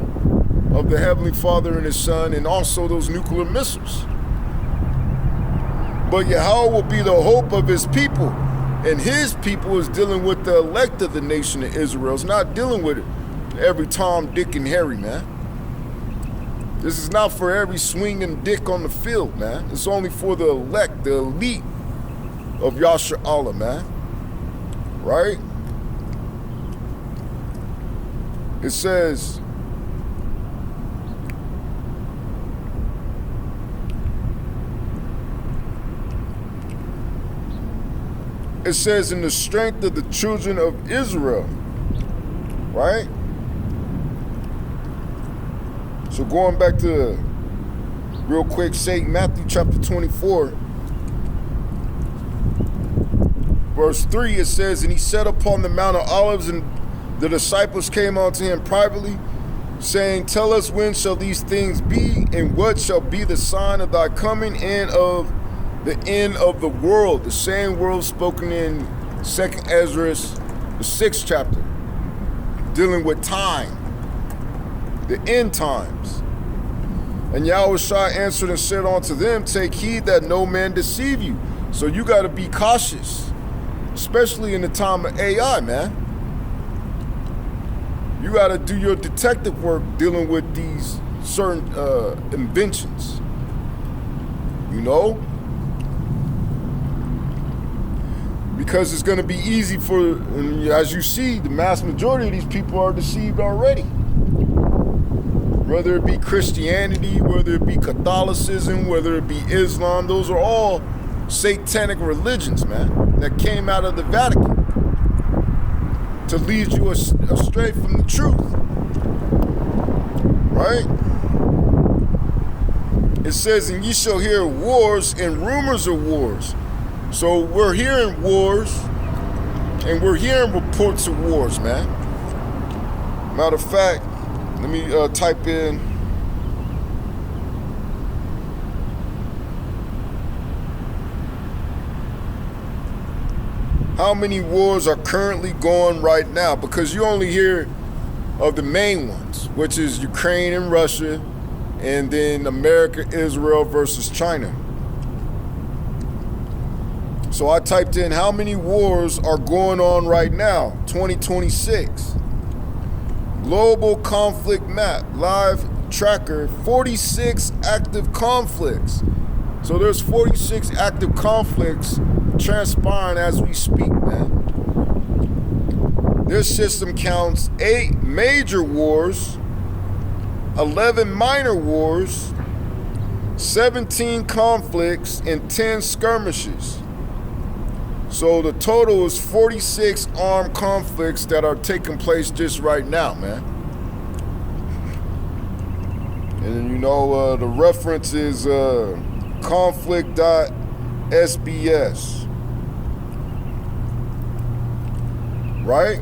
of the Heavenly Father and His Son, and also those nuclear missiles. But Yahweh will be the hope of His people. And His people is dealing with the elect of the nation of Israel. It's not dealing with every Tom, Dick, and Harry, man. This is not for every swinging dick on the field, man. It's only for the elect, the elite of Yasha Allah, man. Right? It says, in the strength of the children of Israel, right? So going back to, real quick, St. Matthew chapter 24, verse 3, it says, and he sat upon the Mount of Olives, and the disciples came unto him privately, saying, tell us, when shall these things be, and what shall be the sign of thy coming and of the end of the world? The same word spoken in 2nd Ezra, the 6th chapter, dealing with time, the end times. And Yahushua answered and said unto them, take heed that no man deceive you. So you got to be cautious, especially in the time of AI, man. You got to do your detective work dealing with these certain inventions, you know? Because it's going to be easy for, and as you see, the mass majority of these people are deceived already. Whether it be Christianity, whether it be Catholicism, whether it be Islam, those are all satanic religions, man, that came out of the Vatican to lead you astray from the truth, right? It says, and ye shall hear wars and rumors of wars. So we're hearing wars, and we're hearing reports of wars, man. Matter of fact, let me type in how many wars are currently going right now, because you only hear of the main ones, which is Ukraine and Russia, and then America, Israel versus China. So I typed in how many wars are going on right now, 2026. Global conflict map, live tracker, 46 active conflicts. So there's 46 active conflicts transpiring as we speak, man. This system counts 8 major wars, 11 minor wars, 17 conflicts, and 10 skirmishes. So the total is 46 armed conflicts that are taking place just right now, man. And you know, the reference is conflict.sbs. Right?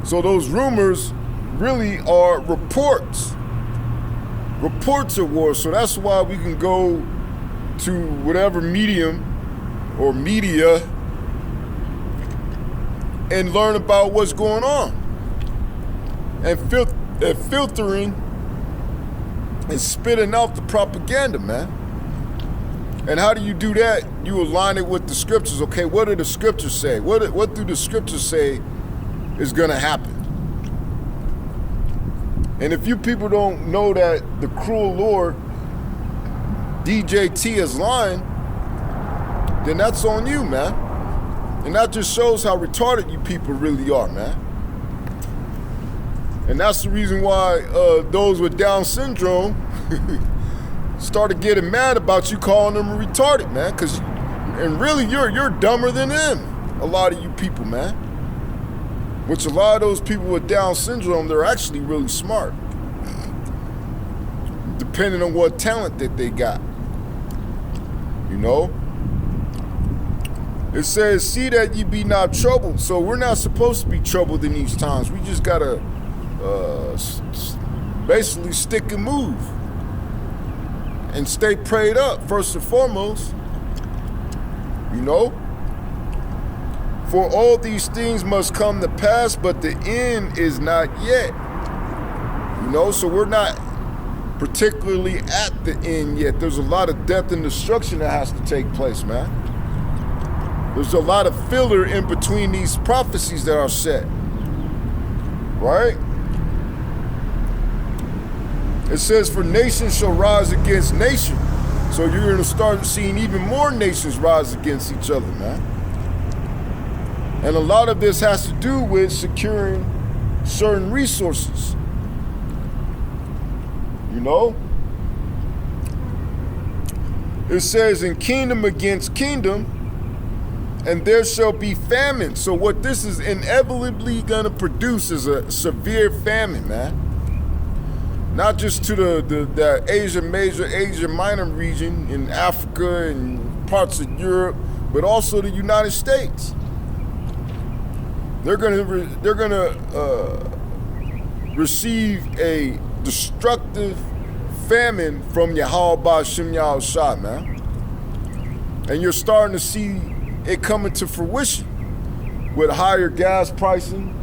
So those rumors really are reports. Reports of war. So that's why we can go to whatever medium or media and learn about what's going on. And filtering and spitting out the propaganda, man. And how do you do that? You align it with the scriptures. Okay, what do the scriptures say? What do the scriptures say is going to happen? And if you people don't know that the cruel Lord, DJT, is lying, then that's on you, man. And that just shows how retarded you people really are, man. And that's the reason why those with Down syndrome started getting mad about you calling them retarded, man. And really, you're dumber than them. A lot of you people, man. Which a lot of those people with Down syndrome, they're actually really smart. Depending on what talent that they got. You know? It says, see that ye be not troubled. So we're not supposed to be troubled in these times. We just gotta basically stick and move. And stay prayed up, first and foremost. You know? For all these things must come to pass, but the end is not yet. You know, so we're not particularly at the end yet. There's a lot of death and destruction that has to take place, man. There's a lot of filler in between these prophecies that are set. Right? It says, for nation shall rise against nation. So you're going to start seeing even more nations rise against each other, man. And a lot of this has to do with securing certain resources. You know? It says, in kingdom against kingdom, and there shall be famine. So what this is inevitably going to produce is a severe famine, man. Not just to the Asia Minor region in Africa and parts of Europe, but also the United States. They're gonna receive a destructive famine from Yahweh Ba'Shem Yahushua, man. And you're starting to see it coming to fruition with higher gas pricing,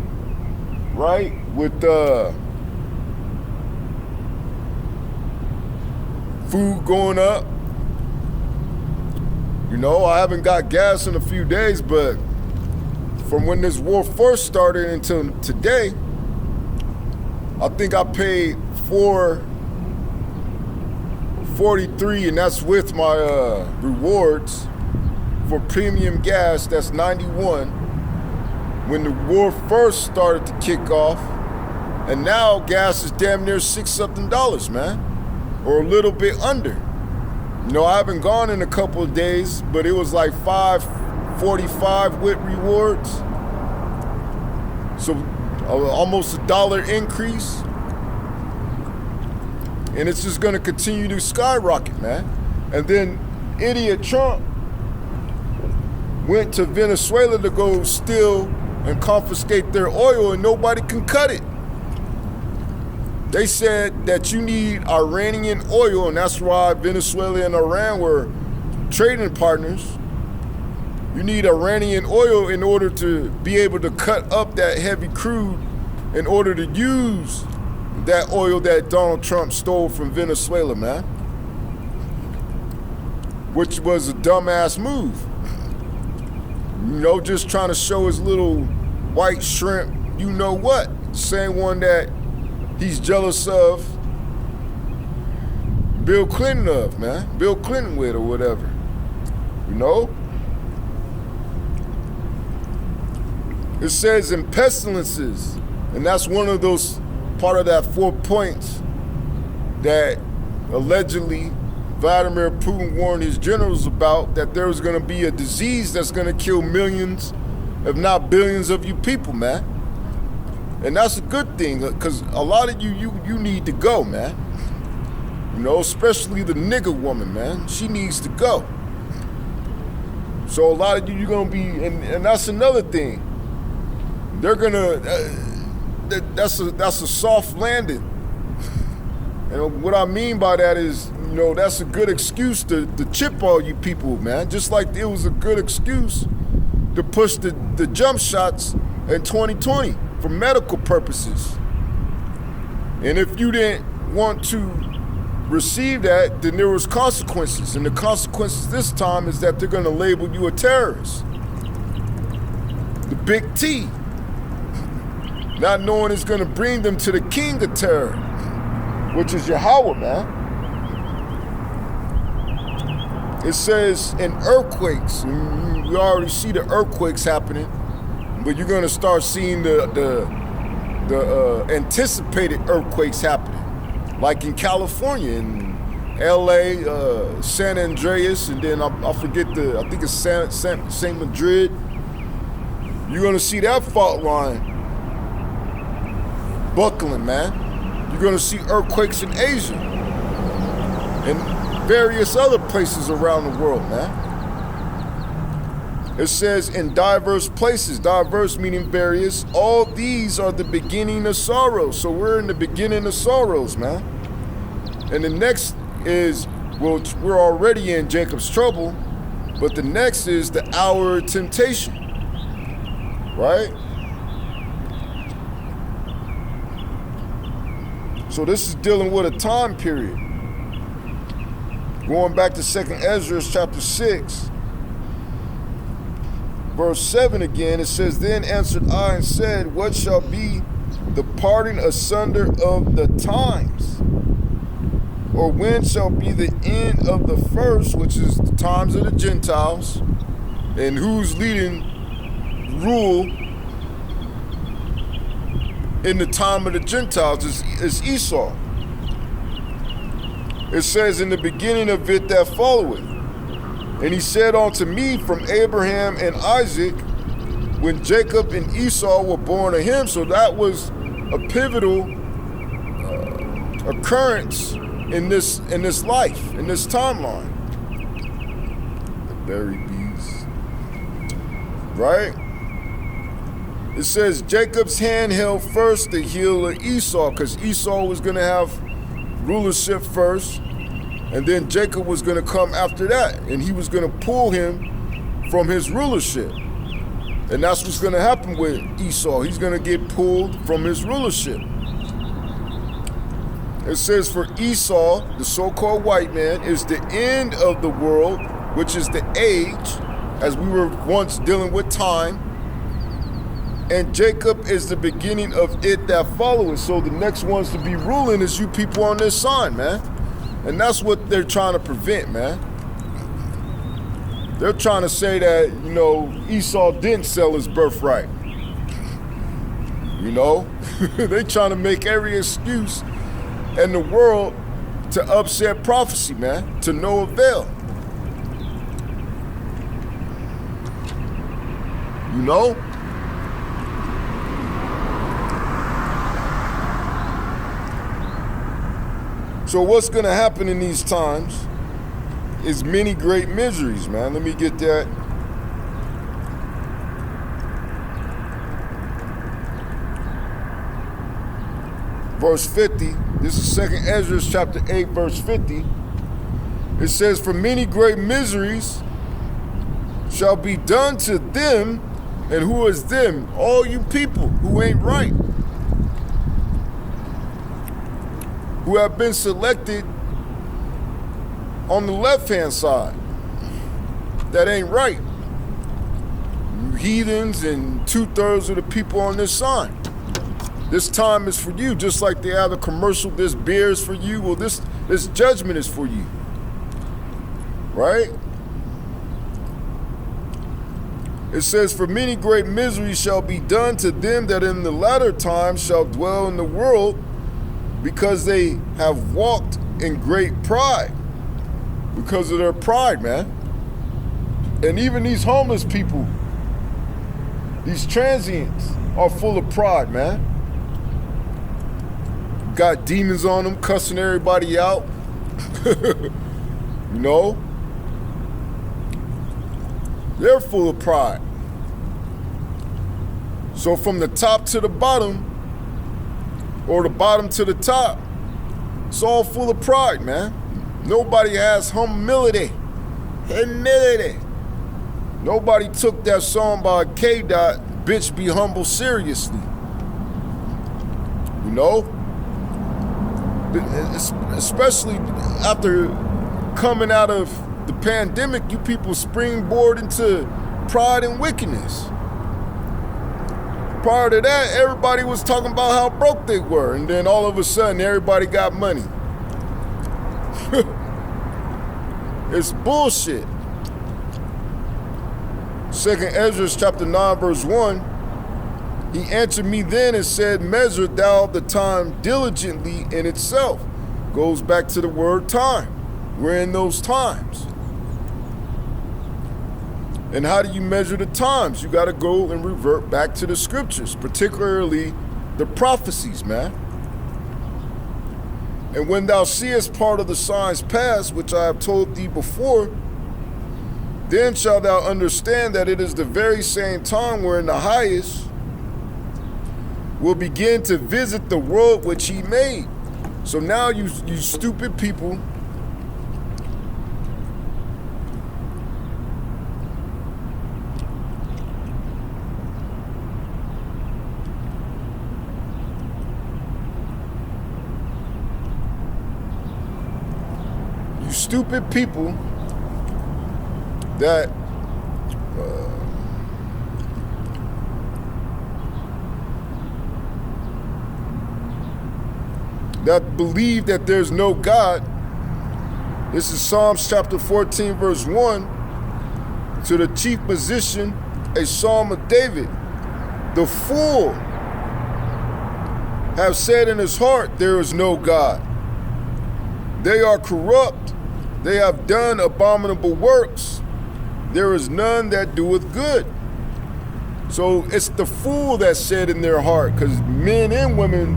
right? With food going up. You know, I haven't got gas in a few days, but from when this war first started until today, I think I paid $4.43, and that's with my rewards for premium gas. That's 91. When the war first started to kick off, and now gas is damn near $6-something, man, or a little bit under. You know, I haven't gone in a couple of days, but it was like $5.45 with rewards. So almost $1 increase. And it's just gonna continue to skyrocket, man. And then idiot Trump went to Venezuela to go steal and confiscate their oil, and nobody can cut it. They said that you need Iranian oil, and that's why Venezuela and Iran were trading partners. You need Iranian oil in order to be able to cut up that heavy crude in order to use that oil that Donald Trump stole from Venezuela, man. Which was a dumbass move. just trying to show his little white shrimp, you know what? Same one that he's jealous of Bill Clinton of, man. Bill Clinton with or whatever. It says in pestilences, and that's one of those, part of that 4 points that allegedly Vladimir Putin warned his generals about, that there was going to be a disease that's going to kill millions, if not billions of you people, man. And that's a good thing, because a lot of you need to go, man. Especially the nigger woman, man. She needs to go. So a lot of you're going to be, and that's another thing. They're going to, that's a soft landing. And what I mean by that is, that's a good excuse to chip all you people, man. Just like it was a good excuse to push the jump shots in 2020 for medical purposes. And if you didn't want to receive that, then there was consequences. And the consequences this time is that they're going to label you a terrorist. The big T. Not knowing it's going to bring them to the king of terror, which is Yahweh, man. It says in earthquakes, we already see the earthquakes happening, but you're going to start seeing the anticipated earthquakes happening, like in California, in LA, San Andreas, and then I forget I think it's Saint Madrid. You're going to see that fault line buckling, man. You're going to see earthquakes in Asia and various other places around the world, man. It says in diverse places, diverse meaning various, all these are the beginning of sorrows. So we're in the beginning of sorrows, man. And the next is, well, we're already in Jacob's trouble, but the next is the hour of temptation, right? So this is dealing with a time period. Going back to 2nd Ezra chapter 6, verse 7 again, it says, Then answered I and said, What shall be the parting asunder of the times? Or when shall be the end of the first, which is the times of the Gentiles, and who's leading rule in the time of the Gentiles is Esau. It says, in the beginning of it that followeth. And he said unto me, from Abraham and Isaac, when Jacob and Esau were born of him. So that was a pivotal occurrence in this life, in this timeline. The berry bees. Right? It says Jacob's hand held first the heel of Esau, because Esau was going to have rulership first, and then Jacob was going to come after that, and he was going to pull him from his rulership. And that's what's going to happen with Esau. He's going to get pulled from his rulership. It says for Esau, the so-called white man, is the end of the world, which is the age, as we were once dealing with time. And Jacob is the beginning of it that followeth. So the next ones to be ruling is you people on this side, man. And that's what they're trying to prevent, man. They're trying to say that, Esau didn't sell his birthright. They're trying to make every excuse in the world to upset prophecy, man, to no avail. So what's going to happen in these times is many great miseries, man. Let me get that. Verse 50, this is 2nd Ezra chapter 8, verse 50. It says, for many great miseries shall be done to them. And who is them? All you people who ain't right, who have been selected on the left-hand side, that ain't right. heathens and 2/3 of the people on this sign. This time is for you, just like they have a commercial, this beer is for you. Well, this judgment is for you, right? It says, for many great miseries shall be done to them that in the latter times shall dwell in the world, because they have walked in great pride. Because of their pride, man. And even these homeless people, these transients, are full of pride, man. Got demons on them, cussing everybody out. You know? They're full of pride. So from the top to the bottom, or the bottom to the top, it's all full of pride, man. Nobody has humility. Humility. Nobody took that song by K-Dot, Bitch Be Humble, seriously. You know? Especially after coming out of the pandemic, you people springboard into pride and wickedness. Prior to that, everybody was talking about how broke they were, and then all of a sudden, everybody got money. It's bullshit. 2nd Ezra chapter 9, verse 1, he answered me then and said, measure thou the time diligently in itself. Goes back to the word time. We're in those times. And how do you measure the times? You got to go and revert back to the scriptures, particularly the prophecies, man. And when thou seest part of the signs pass, which I have told thee before, then shalt thou understand that it is the very same time wherein the highest will begin to visit the world which he made. So now you stupid people, that that believe that there's no God. This is Psalms chapter 14, verse 1. To the chief musician, a psalm of David. The fool have said in his heart, there is no God. They are corrupt. They have done abominable works. There is none that doeth good. So it's the fool that said in their heart, because men and women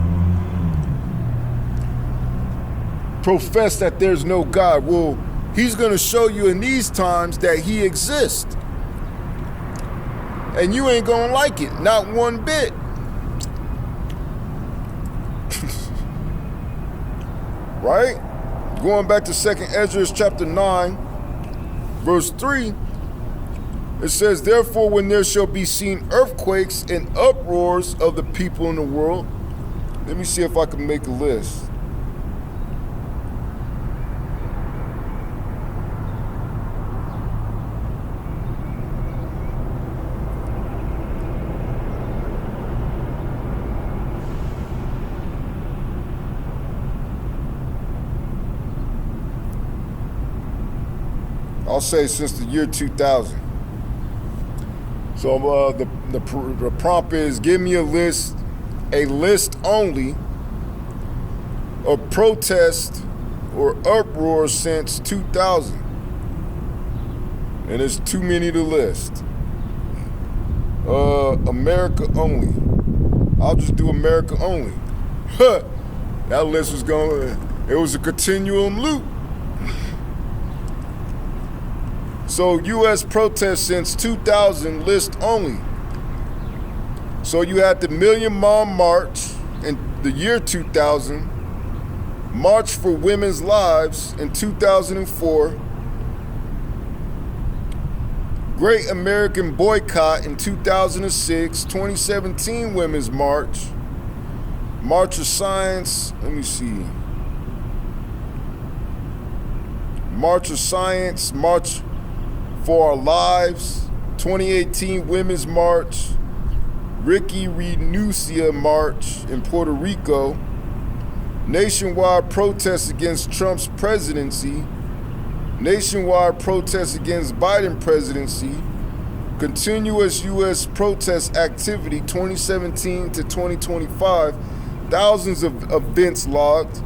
profess that there's no God. Well, he's going to show you in these times that he exists. And you ain't going to like it, not one bit. Right? Going back to 2nd Ezra chapter 9, verse 3, it says, therefore, when there shall be seen earthquakes and uproars of the people in the world, let me see if I can make a list. I'll say since the year 2000. So the prompt is, give me a list only of protests or uproars since 2000. And it's too many to list. America only. I'll just do America only. That list was it was a continuum loop. So U.S. protests since 2000 list only. So you had the Million Mile March in the year 2000, March for Women's Lives in 2004, Great American Boycott in 2006, 2017 Women's March, March of Science, March of Science, March for Our Lives, 2018 Women's March, Ricky Renuncia March in Puerto Rico, nationwide protests against Trump's presidency, nationwide protests against Biden presidency, continuous U.S. protest activity 2017 to 2025, thousands of events logged.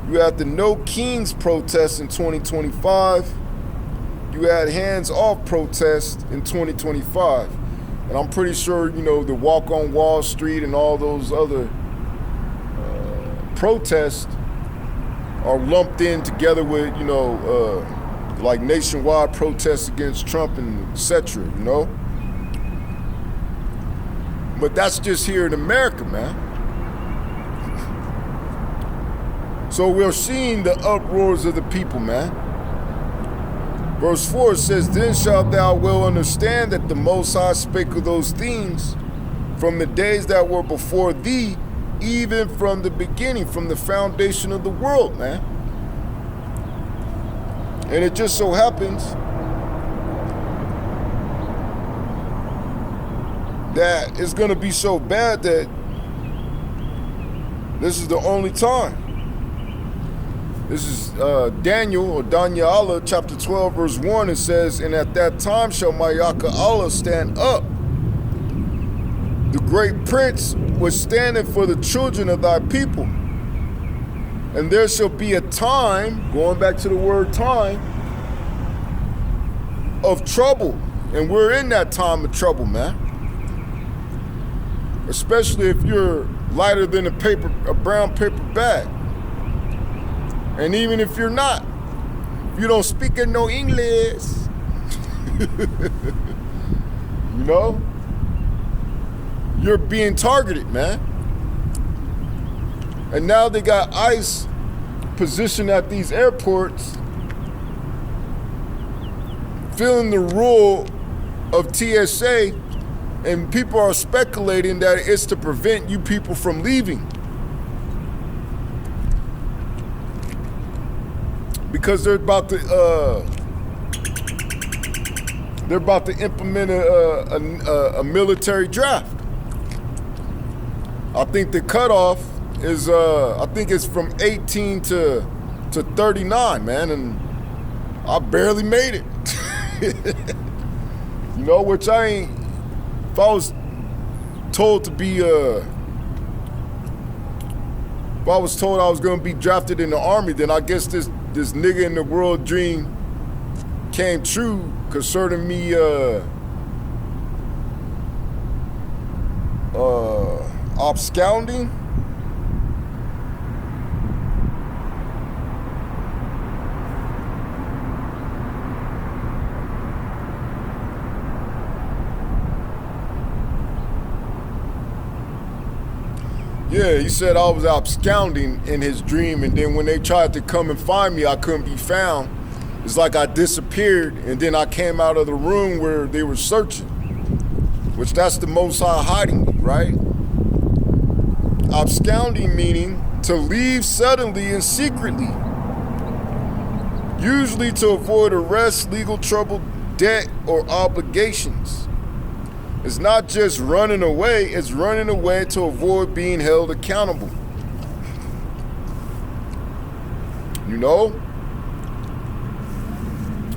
You had the No Kings protest in 2025. You had hands-off protest in 2025. And I'm pretty sure, the Walk on Wall Street and all those other protests are lumped in together with, like nationwide protests against Trump and etc., But that's just here in America, man. So we're seeing the uproars of the people, man. Verse 4 says, Then shalt thou well understand that the Most High spake of those things from the days that were before thee, even from the beginning, from the foundation of the world, man. And it just so happens that it's going to be so bad that this is the only time. This is Daniel, or Daniel, chapter 12, verse 1. It says, And at that time shall Mayaka Allah stand up. The great prince was standing for the children of thy people. And there shall be a time, going back to the word time, of trouble. And we're in that time of trouble, man. Especially if you're lighter than a brown paper bag. And even if you're not, you don't speak no English, you're being targeted, man. And now they got ICE positioned at these airports, filling the rule of TSA, and people are speculating that it's to prevent you people from leaving. Because they're about to implement a military draft. I think the cutoff is I think it's from 18 to 39, man, and I barely made it. Which I ain't. If I was told to be if I was told I was going to be drafted in the Army, then I guess this nigga in the world dream came true concerning me absconding. Yeah, he said I was absconding in his dream, and then when they tried to come and find me, I couldn't be found. It's like I disappeared, and then I came out of the room where they were searching, which that's the Most High hiding me, right? Absconding meaning to leave suddenly and secretly, usually to avoid arrest, legal trouble, debt, or obligations. It's not just running away, it's running away to avoid being held accountable.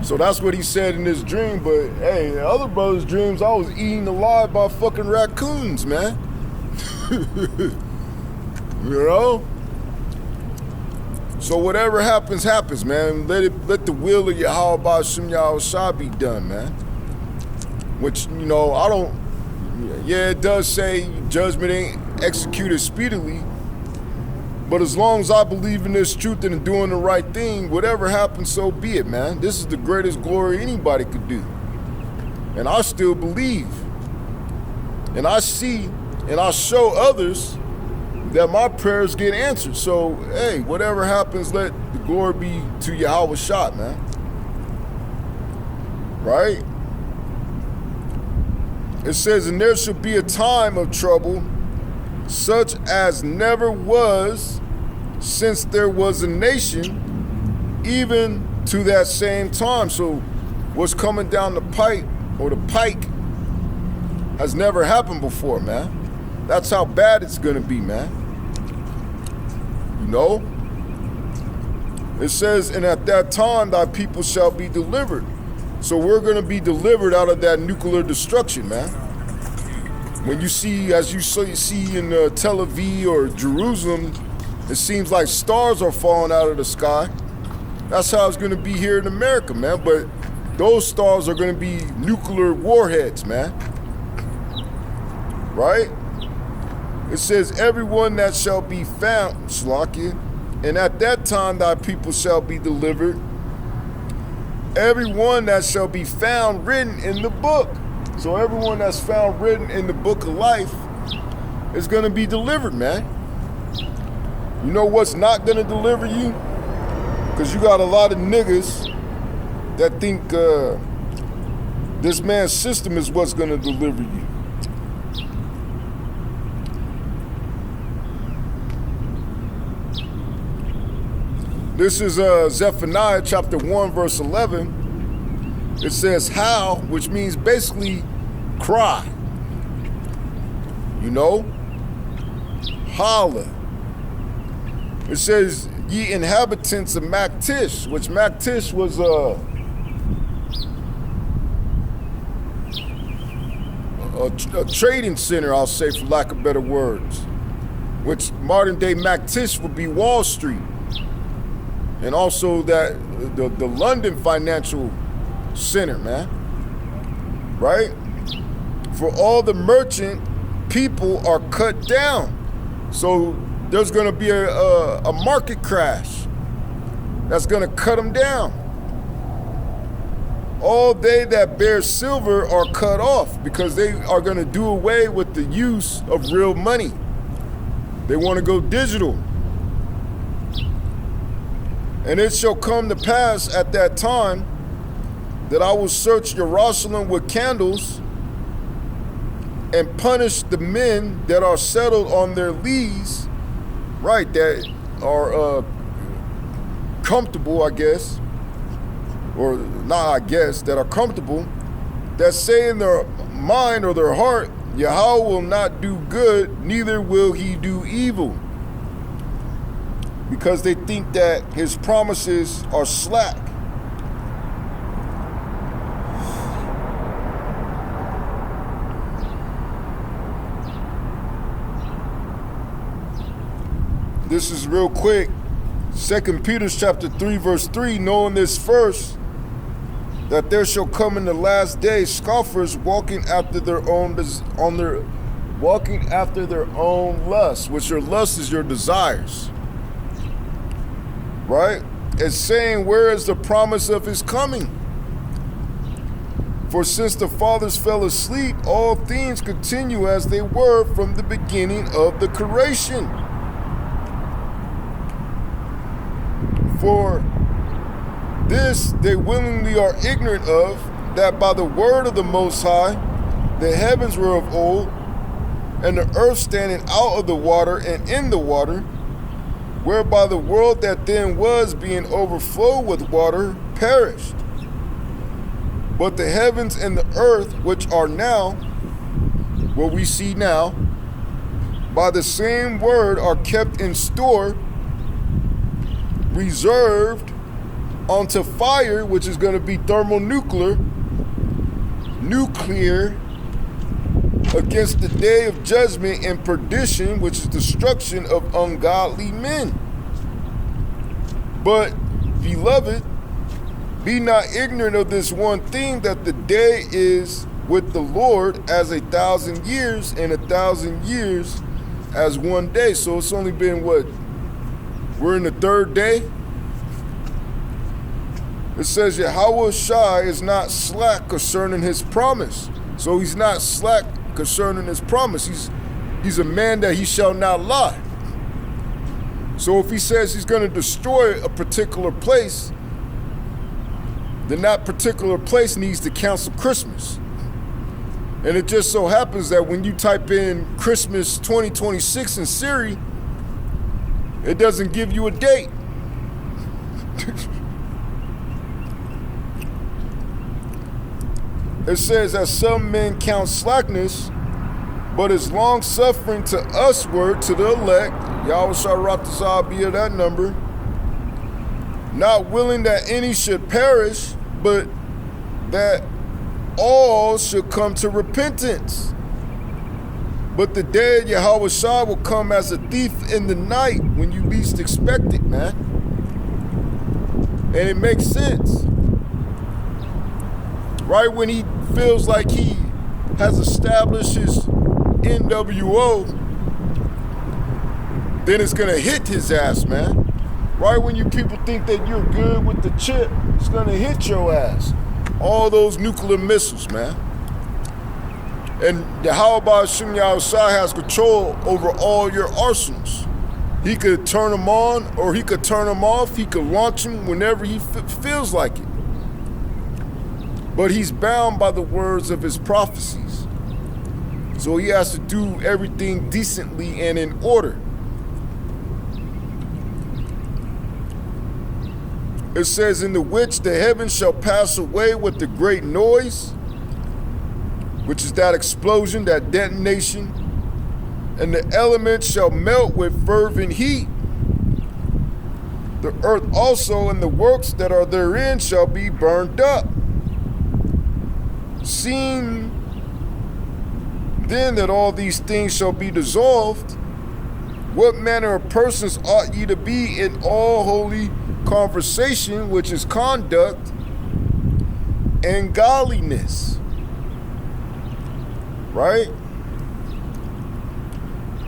So that's what he said in his dream, but hey, the other brother's dreams, I was eaten alive by fucking raccoons, man. So whatever happens, happens, man. Let the will of Yahweh Ba'Shem Yahweh Shah be done, man. Which, it does say judgment ain't executed speedily, but as long as I believe in this truth and doing the right thing, whatever happens, so be it, man. This is the greatest glory anybody could do. And I still believe. And I see and I show others that my prayers get answered. So, hey, whatever happens, let the glory be to Yahweh Shah, man. Right? It says, and there shall be a time of trouble, such as never was since there was a nation, even to that same time. So what's coming down the pipe, or the pike, has never happened before, man. That's how bad it's gonna be, man. You know? It says, and at that time thy people shall be delivered. So we're gonna be delivered out of that nuclear destruction, man. When you see, as you see in Tel Aviv or Jerusalem, it seems like stars are falling out of the sky. That's how it's gonna be here in America, man. But those stars are gonna be nuclear warheads, man. Right? It says, everyone that shall be found, Slakia, and at that time thy people shall be delivered. Everyone that shall be found written in the book. So everyone that's found written in the book of life is going to be delivered, man. You know what's not going to deliver you? Because you got a lot of niggas that think this man's system is what's going to deliver you. This is Zephaniah chapter 1, verse 11. It says how, which means basically cry. You know? Holla. It says, ye inhabitants of Maktish, which Maktish was a trading center, I'll say, for lack of better words. Which modern day Maktish would be Wall Street. And also that the London financial center, man. Right? For all the merchant people are cut down. So there's going to be a market crash that's going to cut them down. All they that bear silver are cut off because they are going to do away with the use of real money. They want to go digital. And it shall come to pass at that time that I will search Jerusalem with candles and punish the men that are settled on their lees, right, that are comfortable, I guess, or not I guess, that are comfortable, that say in their mind or their heart, Yahweh will not do good, neither will he do evil. Because they think that his promises are slack. This is real quick. 2 Peter chapter 3, verse 3, knowing this first, that there shall come in the last days scoffers walking after their own lusts, which your lust is your desires. Right? And saying, where is the promise of his coming? For since the fathers fell asleep, all things continue as they were from the beginning of the creation. For this they willingly are ignorant of, that by the word of the Most High, the heavens were of old, and the earth standing out of the water and in the water, whereby the world that then was, being overflowed with water, perished. But the heavens and the earth, which are now, what we see now, by the same word are kept in store, reserved unto fire, which is going to be thermonuclear, nuclear, against the day of judgment and perdition, which is destruction of ungodly men. But, beloved, be not ignorant of this one thing, that the day is with the Lord as 1,000 years, and 1,000 years as one day. So it's only been what? We're in the third day. It says Yahweh Shai is not slack concerning his promise. So he's not slack concerning his promise. He's a man that he shall not lie. So if he says he's going to destroy a particular place, then that particular place needs to cancel Christmas. And it just so happens that when you type in Christmas 2026 in Siri, it doesn't give you a date. It says that some men count slackness, but is long suffering to usward, to the elect. Yahweh shall Ratazah be of that number. Not willing that any should perish, but that all should come to repentance. But the day of Yahweh Shah will come as a thief in the night when you least expect it, man. And it makes sense. Right when he feels like he has established his NWO, then it's gonna hit his ass, man. Right when you people think that you're good with the chip, it's gonna hit your ass. All those nuclear missiles, man. And Yahweh Shem Yahushua has control over all your arsenals. He could turn them on or he could turn them off. He could launch them whenever he feels like it. But he's bound by the words of his prophecies. So he has to do everything decently and in order. It says, in the which the heavens shall pass away with the great noise, which is that explosion, that detonation, and the elements shall melt with fervent heat. The earth also and the works that are therein shall be burned up. Seeing then that all these things shall be dissolved, what manner of persons ought ye to be in all holy conversation, which is conduct and godliness? Right?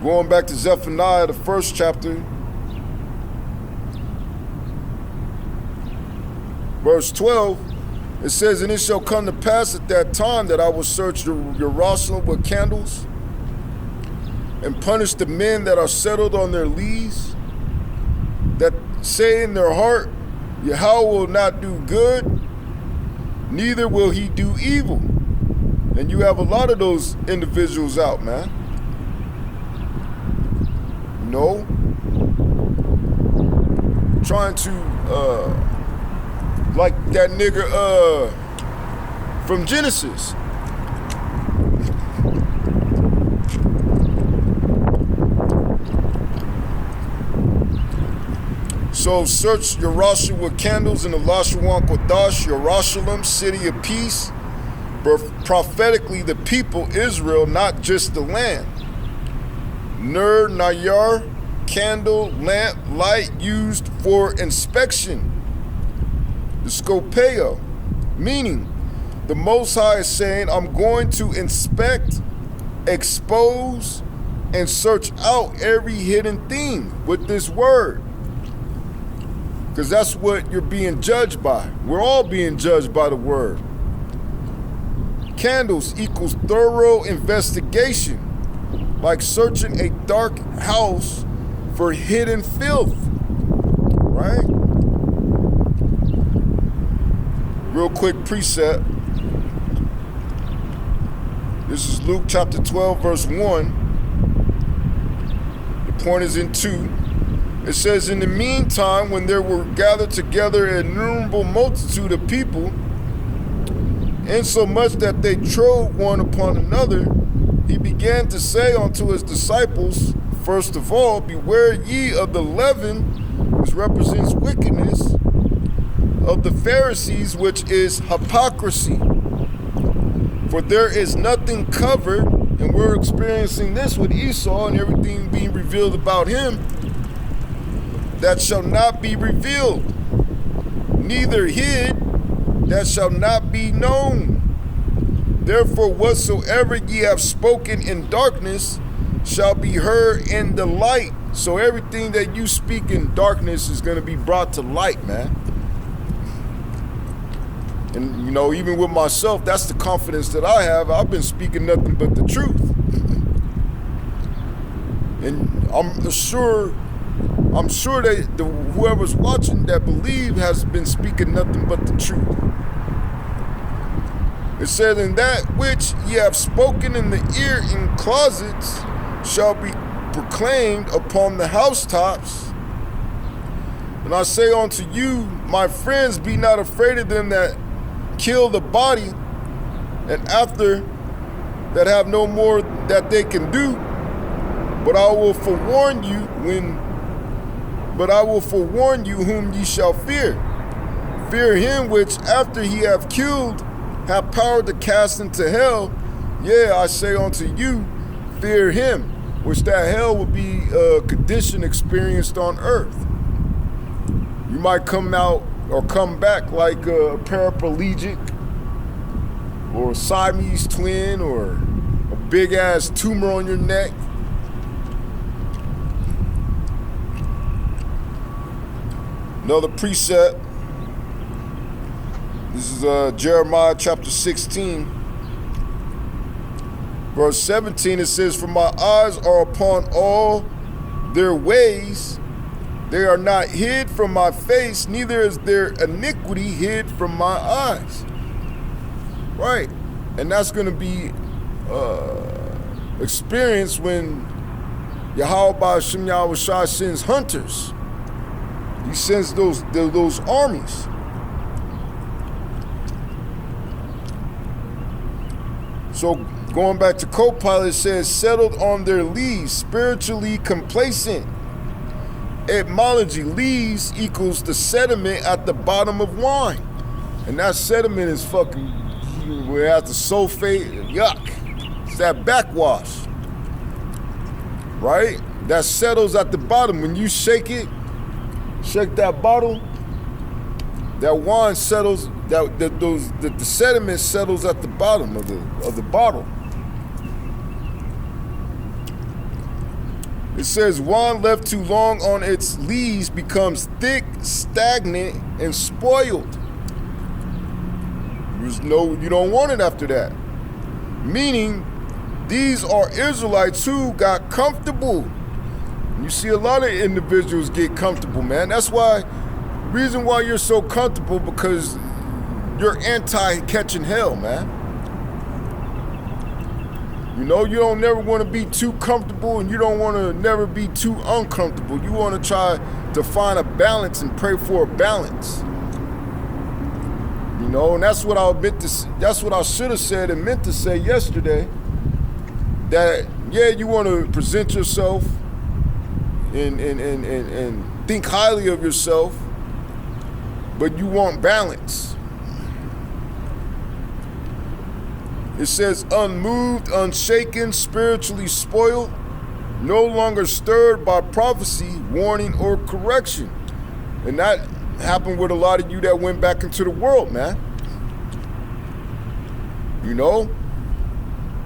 Going back to Zephaniah, the first chapter, verse 12, it says, and it shall come to pass at that time that I will search Jerusalem with candles and punish the men that are settled on their lees, that say in their heart, Yahweh will not do good, neither will he do evil. And you have a lot of those individuals out, man. No. Trying to, like that nigga, from Genesis. So search Jerusalem with candles in the Lashawan Kodash, Jerusalem, city of peace. Prophetically, the people Israel, not just the land. Ner, Nayar, candle, lamp, light used for inspection. The Scopeo, meaning the Most High is saying, I'm going to inspect, expose, and search out every hidden thing with this word. Because that's what you're being judged by. We're all being judged by the word. Candles equals thorough investigation, like searching a dark house for hidden filth, right? Real quick precept. This is Luke chapter 12, verse 1. The point is in 2. It says, in the meantime, when there were gathered together an innumerable multitude of people, insomuch that they trode one upon another, he began to say unto his disciples, first of all, beware ye of the leaven, which represents wickedness, of the Pharisees, which is hypocrisy. For there is nothing covered, and we're experiencing this with Esau and everything being revealed about him, that shall not be revealed, neither hid, that shall not be known. Therefore, whatsoever ye have spoken in darkness shall be heard in the light. So everything that you speak in darkness is going to be brought to light, man. And, you know, even with myself, that's the confidence that I have. I've been speaking nothing but the truth. And I'm sure that whoever's watching that believe has been speaking nothing but the truth. It said, and that which ye have spoken in the ear in closets shall be proclaimed upon the housetops. And I say unto you, my friends, be not afraid of them that kill the body, and after that have no more that they can do. But I will forewarn you whom ye shall fear. Fear him which after he have killed have power to cast into hell. Yeah, I say unto you, fear him, which that hell would be a condition experienced on earth. You might come out or come back like a paraplegic or a Siamese twin or a big ass tumor on your neck. Another precept. This is Jeremiah chapter 16, verse 17. It says, "For my eyes are upon all their ways. They are not hid from my face, neither is their iniquity hid from my eyes." Right. And that's going to be experienced when Yahweh Shem Yahushua sends hunters. He sends those armies. So going back to co-pilot, it says, settled on their lees, spiritually complacent. Etymology, lees equals the sediment at the bottom of wine. And that sediment is fucking, we have the sulfate, yuck. It's that backwash. Right? That settles at the bottom. When you shake it, shake that bottle, that wine settles, the sediment settles at the bottom of the bottle. It says wine left too long on its lees becomes thick, stagnant, and spoiled. You don't want it after that. Meaning, these are Israelites who got comfortable. You see a lot of individuals get comfortable, man. That's why, reason why you're so comfortable, because you're anti-catching hell, man. You know, you don't never want to be too comfortable, and you don't want to never be too uncomfortable. You want to try to find a balance and pray for a balance. You know, and that's what that's what I should have said and meant to say yesterday. That, yeah, you want to present yourself and think highly of yourself, but you want balance. It says unmoved, unshaken, spiritually spoiled, no longer stirred by prophecy, warning, or correction. And that happened with a lot of you that went back into the world, man. You know,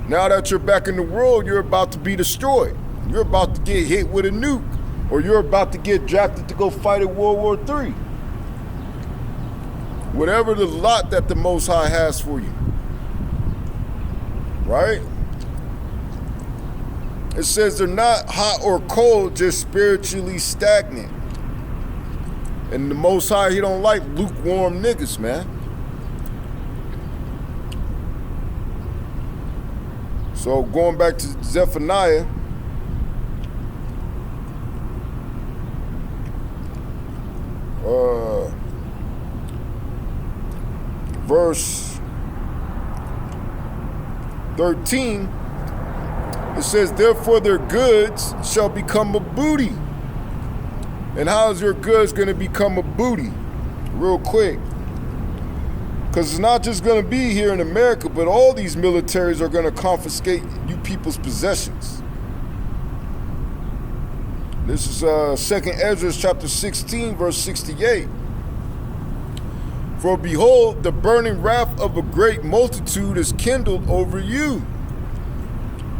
now that you're back in the world, you're about to be destroyed. You're about to get hit with a nuke, or you're about to get drafted to go fight in World War III. Whatever the lot that the Most High has for you. Right? It says they're not hot or cold, just spiritually stagnant. And the Most High, he don't like lukewarm niggas, man. So going back to Zephaniah, verse 13, it says, therefore their goods shall become a booty. And how is your goods going to become a booty? Real quick. Because it's not just going to be here in America, but all these militaries are going to confiscate you people's possessions. This is 2nd Ezra chapter 16, verse 68. For behold, the burning wrath of a great multitude is kindled over you.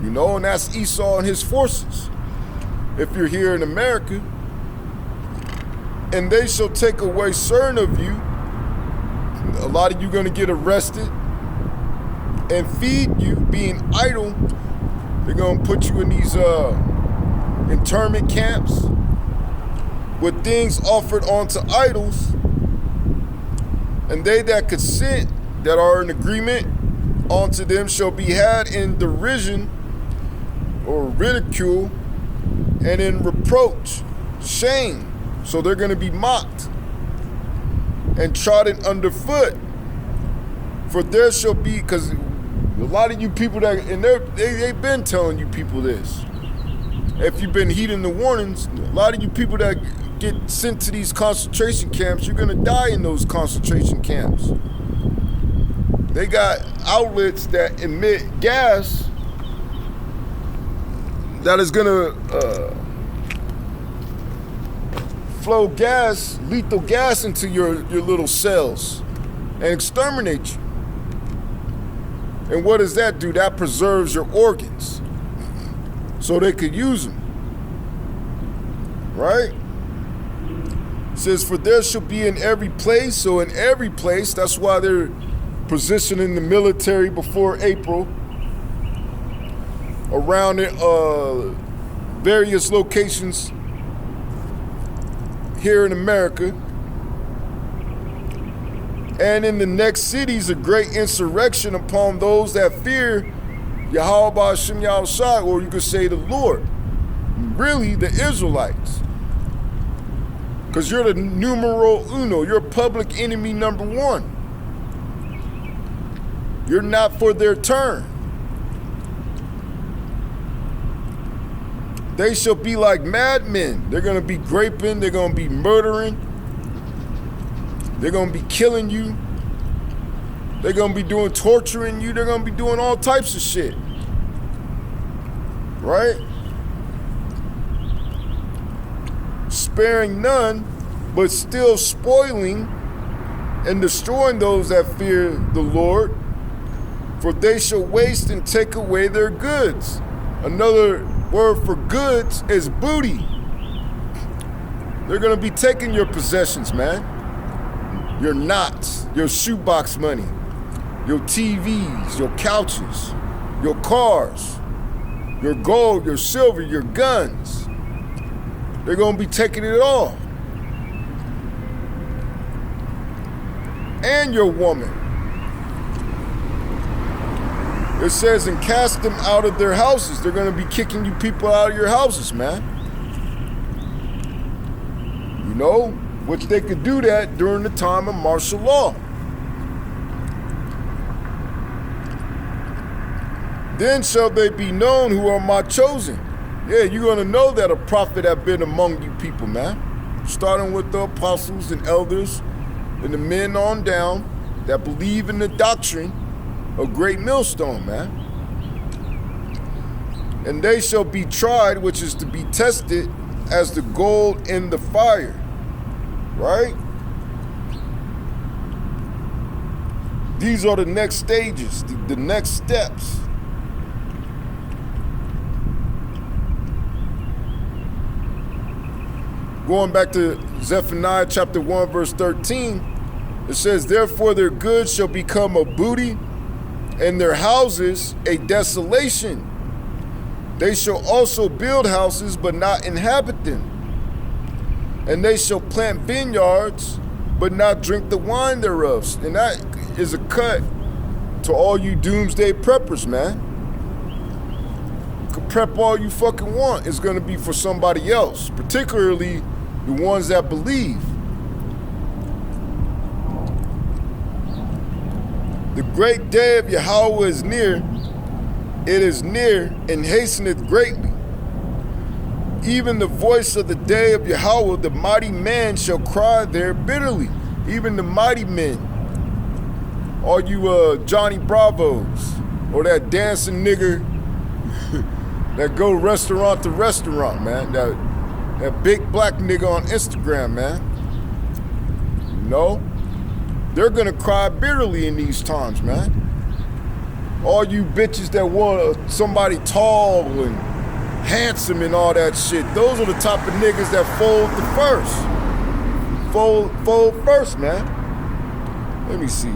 You know, and that's Esau and his forces. If you're here in America, and they shall take away certain of you. A lot of you going to get arrested and feed you, being idle. They're going to put you in these internment camps with things offered unto idols. And they that consent, that are in agreement unto them, shall be had in derision or ridicule and in reproach, shame. So they're going to be mocked and trodden underfoot. For there shall be, because A lot of you people they've been telling you people this. If you've been heeding the warnings, a lot of you people that get sent to these concentration camps, you're gonna die in those concentration camps. They got outlets that emit gas that is gonna flow gas, lethal gas into your little cells and exterminate you. And what does that do? That preserves your organs so they could use them. Right? It says, for there shall be in every place. So in every place, that's why they're positioning the military before April around various locations here in America. And in the next cities, a great insurrection upon those that fear Yahweh Hashem Yahushua, or you could say the Lord. Really, the Israelites. Because you're the numero uno. You're public enemy number one. You're not for their turn. They shall be like madmen. They're going to be graping. They're going to be murdering. They're going to be killing you. They're going to be torturing you. They're going to be doing all types of shit. Right? Sparing none, but still spoiling and destroying those that fear the Lord. For they shall waste and take away their goods. Another word for goods is booty. They're going to be taking your possessions, man. Your knots, your shoebox money, your TVs, your couches, your cars, your gold, your silver, your guns. They're going to be taking it all. And your woman. It says, and cast them out of their houses. They're going to be kicking you people out of your houses, man. You know, which they could do that during the time of martial law. Then shall they be known who are my chosen. Yeah, you're going to know that a prophet have been among you people, man. Starting with the apostles and elders and the men on down that believe in the doctrine of great millstone, man. And they shall be tried, which is to be tested as the gold in the fire. Right? These are the next stages, the next steps. Going back to Zephaniah chapter 1, verse 13, it says, therefore their goods shall become a booty, and their houses a desolation. They shall also build houses, but not inhabit them. And they shall plant vineyards, but not drink the wine thereof. And that is a cut to all you doomsday preppers, man. You can prep all you fucking want. It's going to be for somebody else, particularly the ones that believe. The great day of Yahweh is near. It is near and hasteneth greatly. Even the voice of the day of Yahweh, the mighty man shall cry there bitterly. Even the mighty men. All you Johnny Bravos, or that dancing nigger that go restaurant to restaurant, man. That big black nigga on Instagram, man. You know? They're gonna cry bitterly in these times, man. All you bitches that want somebody tall and handsome and all that shit, those are the type of niggas that fold the first. Fold first, man. Let me see.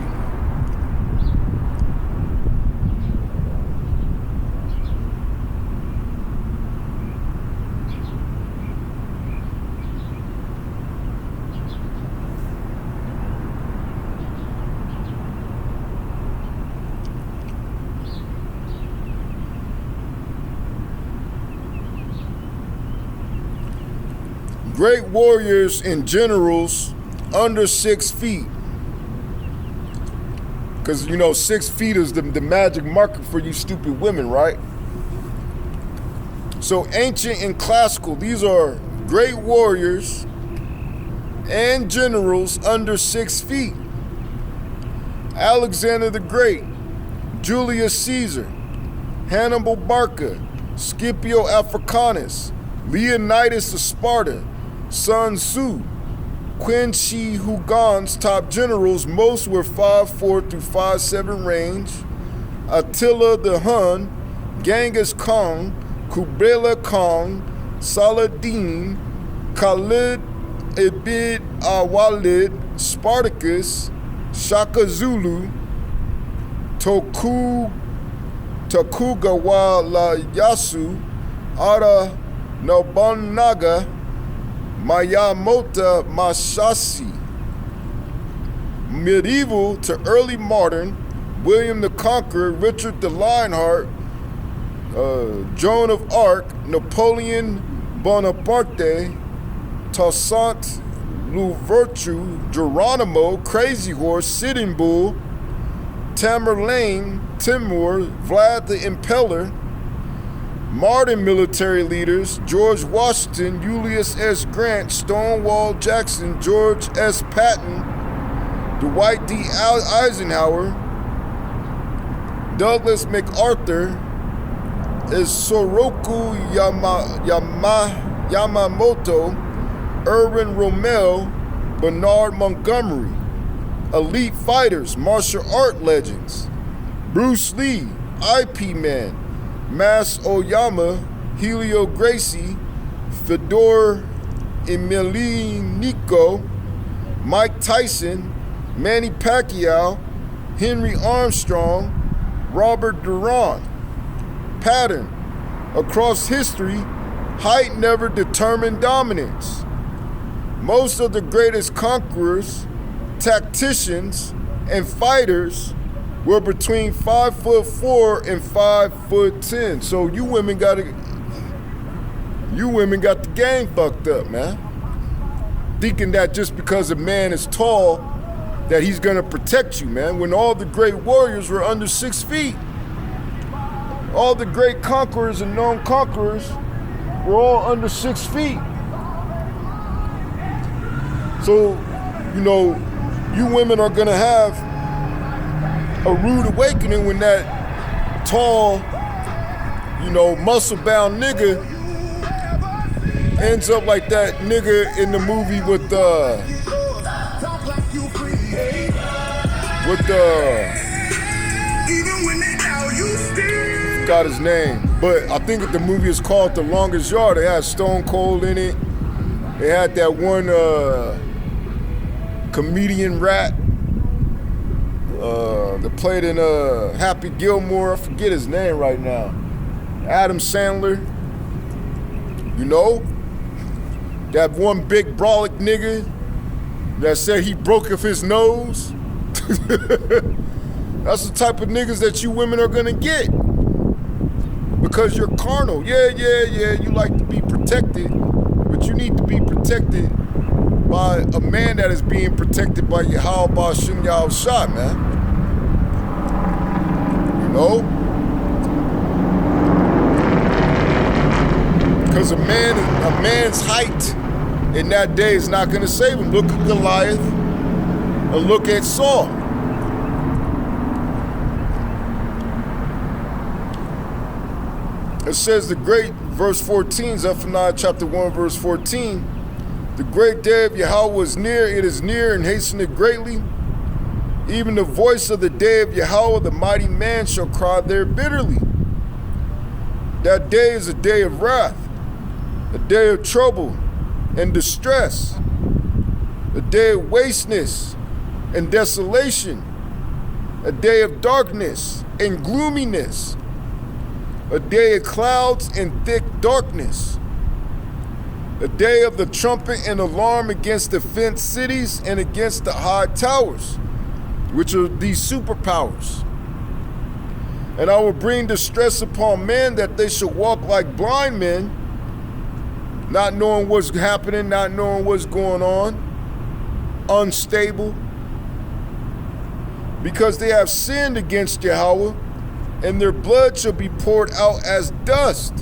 Great warriors and generals under 6 feet. Because, 6 feet is the magic marker for you stupid women, right? So ancient and classical, these are great warriors and generals under 6 feet. Alexander the Great, Julius Caesar, Hannibal Barca, Scipio Africanus, Leonidas of Sparta, Sun Tzu, Qin Shi Huang's top generals, most were 5'4" through 5'7" range. Attila the Hun, Genghis Khan, Kublai Khan, Saladin, Khalid ibn al-Walid, Spartacus, Shaka Zulu, Tokugawa Ieyasu, Oda Nobunaga, Miyamoto Musashi. Medieval to early modern, William the Conqueror, Richard the Lionheart, Joan of Arc, Napoleon Bonaparte, Toussaint Louverture, Geronimo, Crazy Horse, Sitting Bull, Tamerlane, Timur, Vlad the Impaler. Modern military leaders, George Washington, Ulysses S. Grant, Stonewall Jackson, George S. Patton, Dwight D. Eisenhower, Douglas MacArthur, Isoroku Yamamoto, Erwin Rommel, Bernard Montgomery. Elite fighters, martial art legends, Bruce Lee, IP Man, Mas Oyama, Helio Gracie, Fedor Emelianenko, Mike Tyson, Manny Pacquiao, Henry Armstrong, Robert Durant. Pattern. Across history, height never determined dominance. Most of the greatest conquerors, tacticians, and fighters were between 5'4" and 5'10". So you women got the game fucked up, man. Thinking that just because a man is tall, that he's gonna protect you, man. When all the great warriors were under 6 feet. All the great conquerors and known conquerors were all under 6 feet. So, you women are gonna have a rude awakening when that tall, muscle-bound nigga ends up like that nigga in the movie with forgot his name, but I think the movie is called The Longest Yard. They had Stone Cold in it. They had that one comedian rat that played in Happy Gilmore. I forget his name right now. Adam Sandler. That one big brolic nigga that said he broke off his nose. That's the type of niggas that you women are gonna get. Because you're carnal. Yeah, you like to be protected, but you need to be protected by a man that is being protected by Yahweh Ba'Shem Yahweh Shah, man. Because a man's height in that day is not going to save him. Look at Goliath and look at Saul. It says verse 14, Zephaniah chapter 1, verse 14, the great day of Yahweh is near, it is near and hasteneth greatly. Even the voice of the day of Yahweh, the mighty man, shall cry there bitterly. That day is a day of wrath, a day of trouble and distress, a day of wasteness and desolation, a day of darkness and gloominess, a day of clouds and thick darkness, a day of the trumpet and alarm against the fenced cities and against the high towers, which are these superpowers. And I will bring distress upon men that they shall walk like blind men, not knowing what's happening, not knowing what's going on, unstable, because they have sinned against Yahweh, and their blood shall be poured out as dust,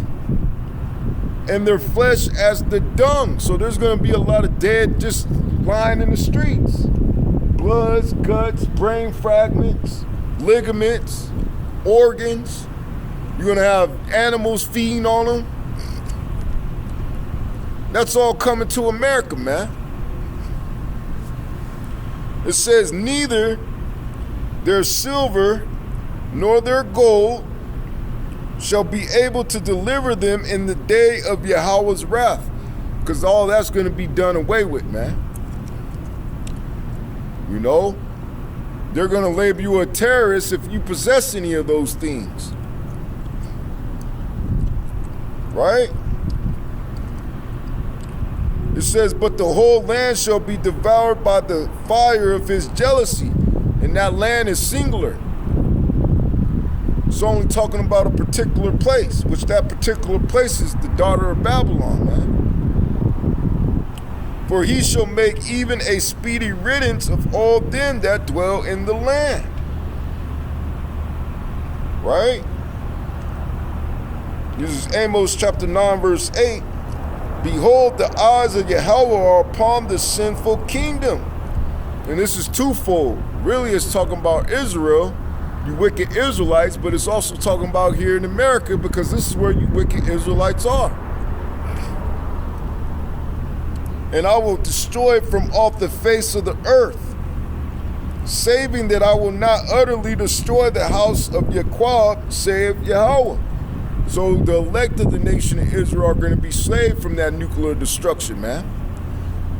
and their flesh as the dung. So there's going to be a lot of dead just lying in the streets. Bloods, guts, brain fragments, ligaments, organs. You're going to have animals feeding on them. That's all coming to America, man. It says, neither their silver nor their gold shall be able to deliver them in the day of Yahweh's wrath. Because all that's going to be done away with, man. You know, they're going to label you a terrorist if you possess any of those things. Right? It says, but the whole land shall be devoured by the fire of his jealousy. And that land is singular. It's only talking about a particular place, which that particular place is the daughter of Babylon, man. For he shall make even a speedy riddance of all them that dwell in the land. Right? This is Amos chapter 9, verse 8. Behold, the eyes of Yahweh are upon the sinful kingdom. And this is twofold. Really, it's talking about Israel, you wicked Israelites, but it's also talking about here in America, because this is where you wicked Israelites are. And I will destroy it from off the face of the earth, saving that I will not utterly destroy the house of Yaqub, saith Yahweh. So the elect of the nation of Israel are going to be saved from that nuclear destruction, man.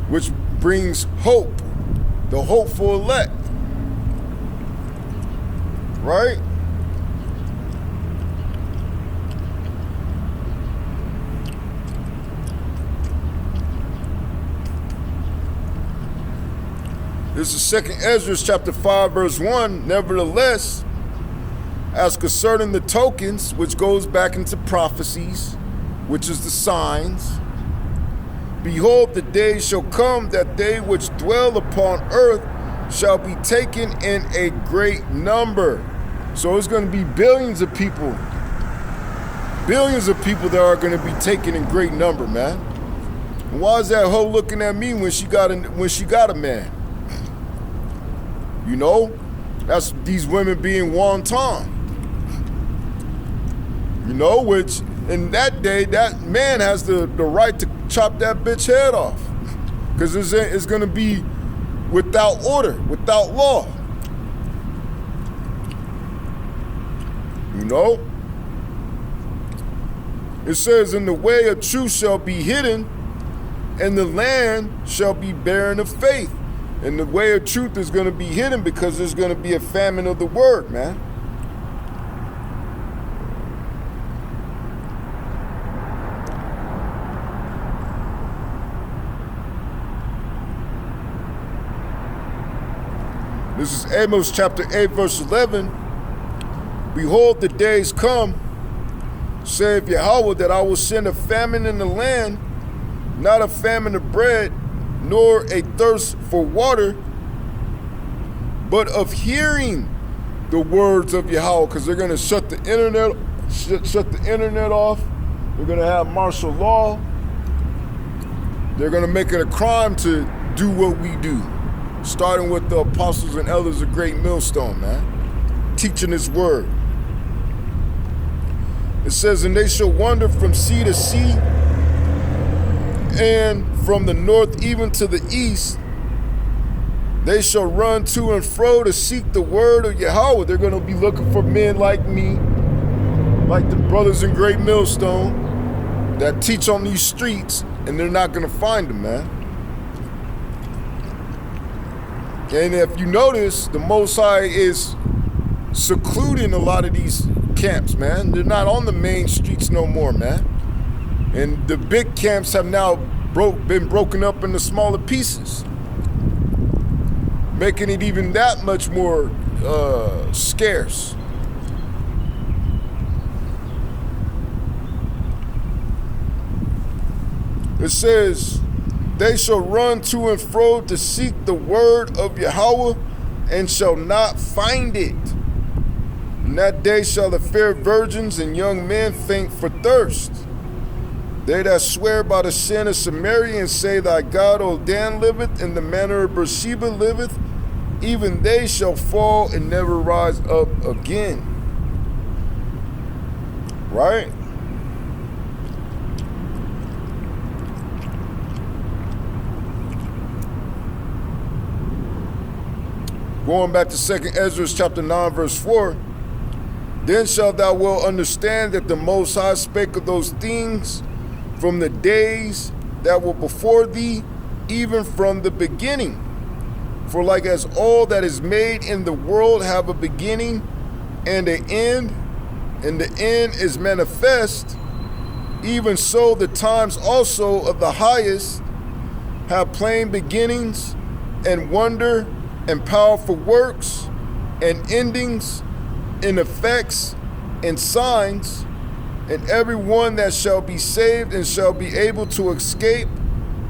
Which brings hope, the hopeful elect. Right? This is 2nd Ezra chapter 5, verse 1. Nevertheless, as concerning the tokens, which goes back into prophecies, which is the signs, behold, the days shall come that they which dwell upon earth shall be taken in a great number. So it's going to be billions of people that are going to be taken in great number, man. And why is that hoe looking at me when she got a man? You know, that's these women being wanton. You know, which in that day, that man has the right to chop that bitch head off. Because it's going to be without order, without law. You know? It says, and the way of truth shall be hidden, and the land shall be barren of faith. And the way of truth is going to be hidden because there's going to be a famine of the word, man. This is Amos chapter 8, verse 11. Behold, the days come, saith Yahweh, that I will send a famine in the land, not a famine of bread, nor a thirst for water, but of hearing the words of Yahweh, because they're going to shut the internet off. They're going to have martial law. They're going to make it a crime to do what we do, starting with the apostles and elders of Great Millstone, man, teaching his word. It says, and they shall wander from sea to sea, and from the north even to the east. They shall run to and fro to seek the word of Yahweh. They're going to be looking for men like me, like the brothers in Great Millstone, that teach on these streets, and they're not going to find them, man. And if you notice, the Most High is secluding a lot of these camps, man. They're not on the main streets no more, man. And the big camps have now been broken up into smaller pieces, making it even that much more scarce. It says, they shall run to and fro to seek the word of Yahweh, and shall not find it. In that day shall the fair virgins and young men faint for thirst. They that swear by the sin of Samaria and say, Thy God, O Dan, liveth, and the manner of Beersheba liveth, even they shall fall and never rise up again. Right? Going back to 2 Ezra chapter 9, verse 4, then shalt thou well understand that the Most High spake of those things from the days that were before thee, even from the beginning. For like as all that is made in the world have a beginning and an end, and the end is manifest, even so the times also of the highest have plain beginnings, and wonder, and powerful works, and endings, and effects, and signs, and every one that shall be saved and shall be able to escape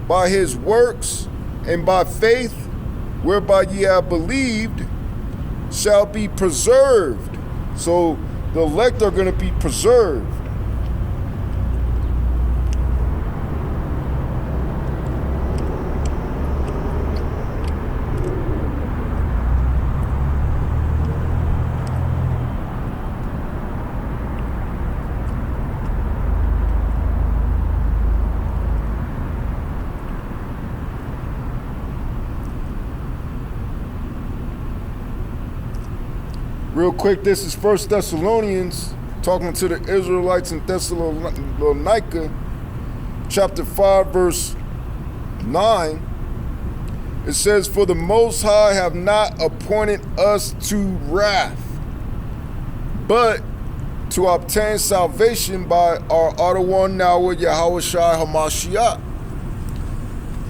by his works and by faith, whereby ye have believed, shall be preserved. So the elect are going to be preserved. Real quick, this is 1 Thessalonians, talking to the Israelites in Thessalonica, chapter 5, verse 9. It says, For the Most High have not appointed us to wrath, but to obtain salvation by our Adonai Yahushua HaMashiach.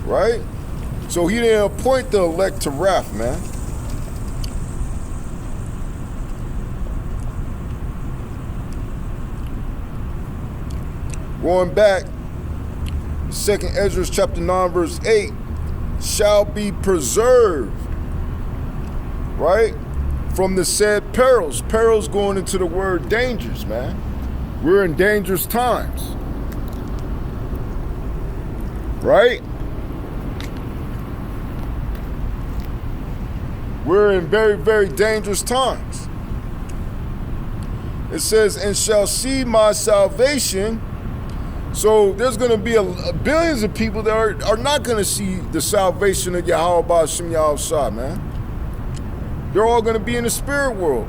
Right? So he didn't appoint the elect to wrath, man. Going back, 2 Ezra chapter 9, verse 8, shall be preserved, right, from the said perils. Perils going into the word dangers, man. We're in dangerous times, right? We're in very, very dangerous times. It says, and shall see my salvation. So there's going to be billions of people that are not going to see the salvation of Yahweh Ba'ashem Yahushua, man. They're all going to be in the spirit world.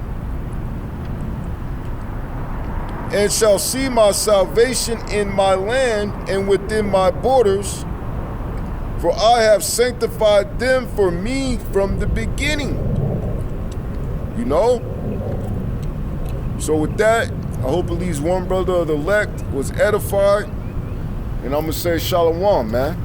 And shall see my salvation in my land and within my borders, for I have sanctified them for me from the beginning. You know? So with that, I hope at least one brother of the elect was edified. And I'm going to say shalom, man.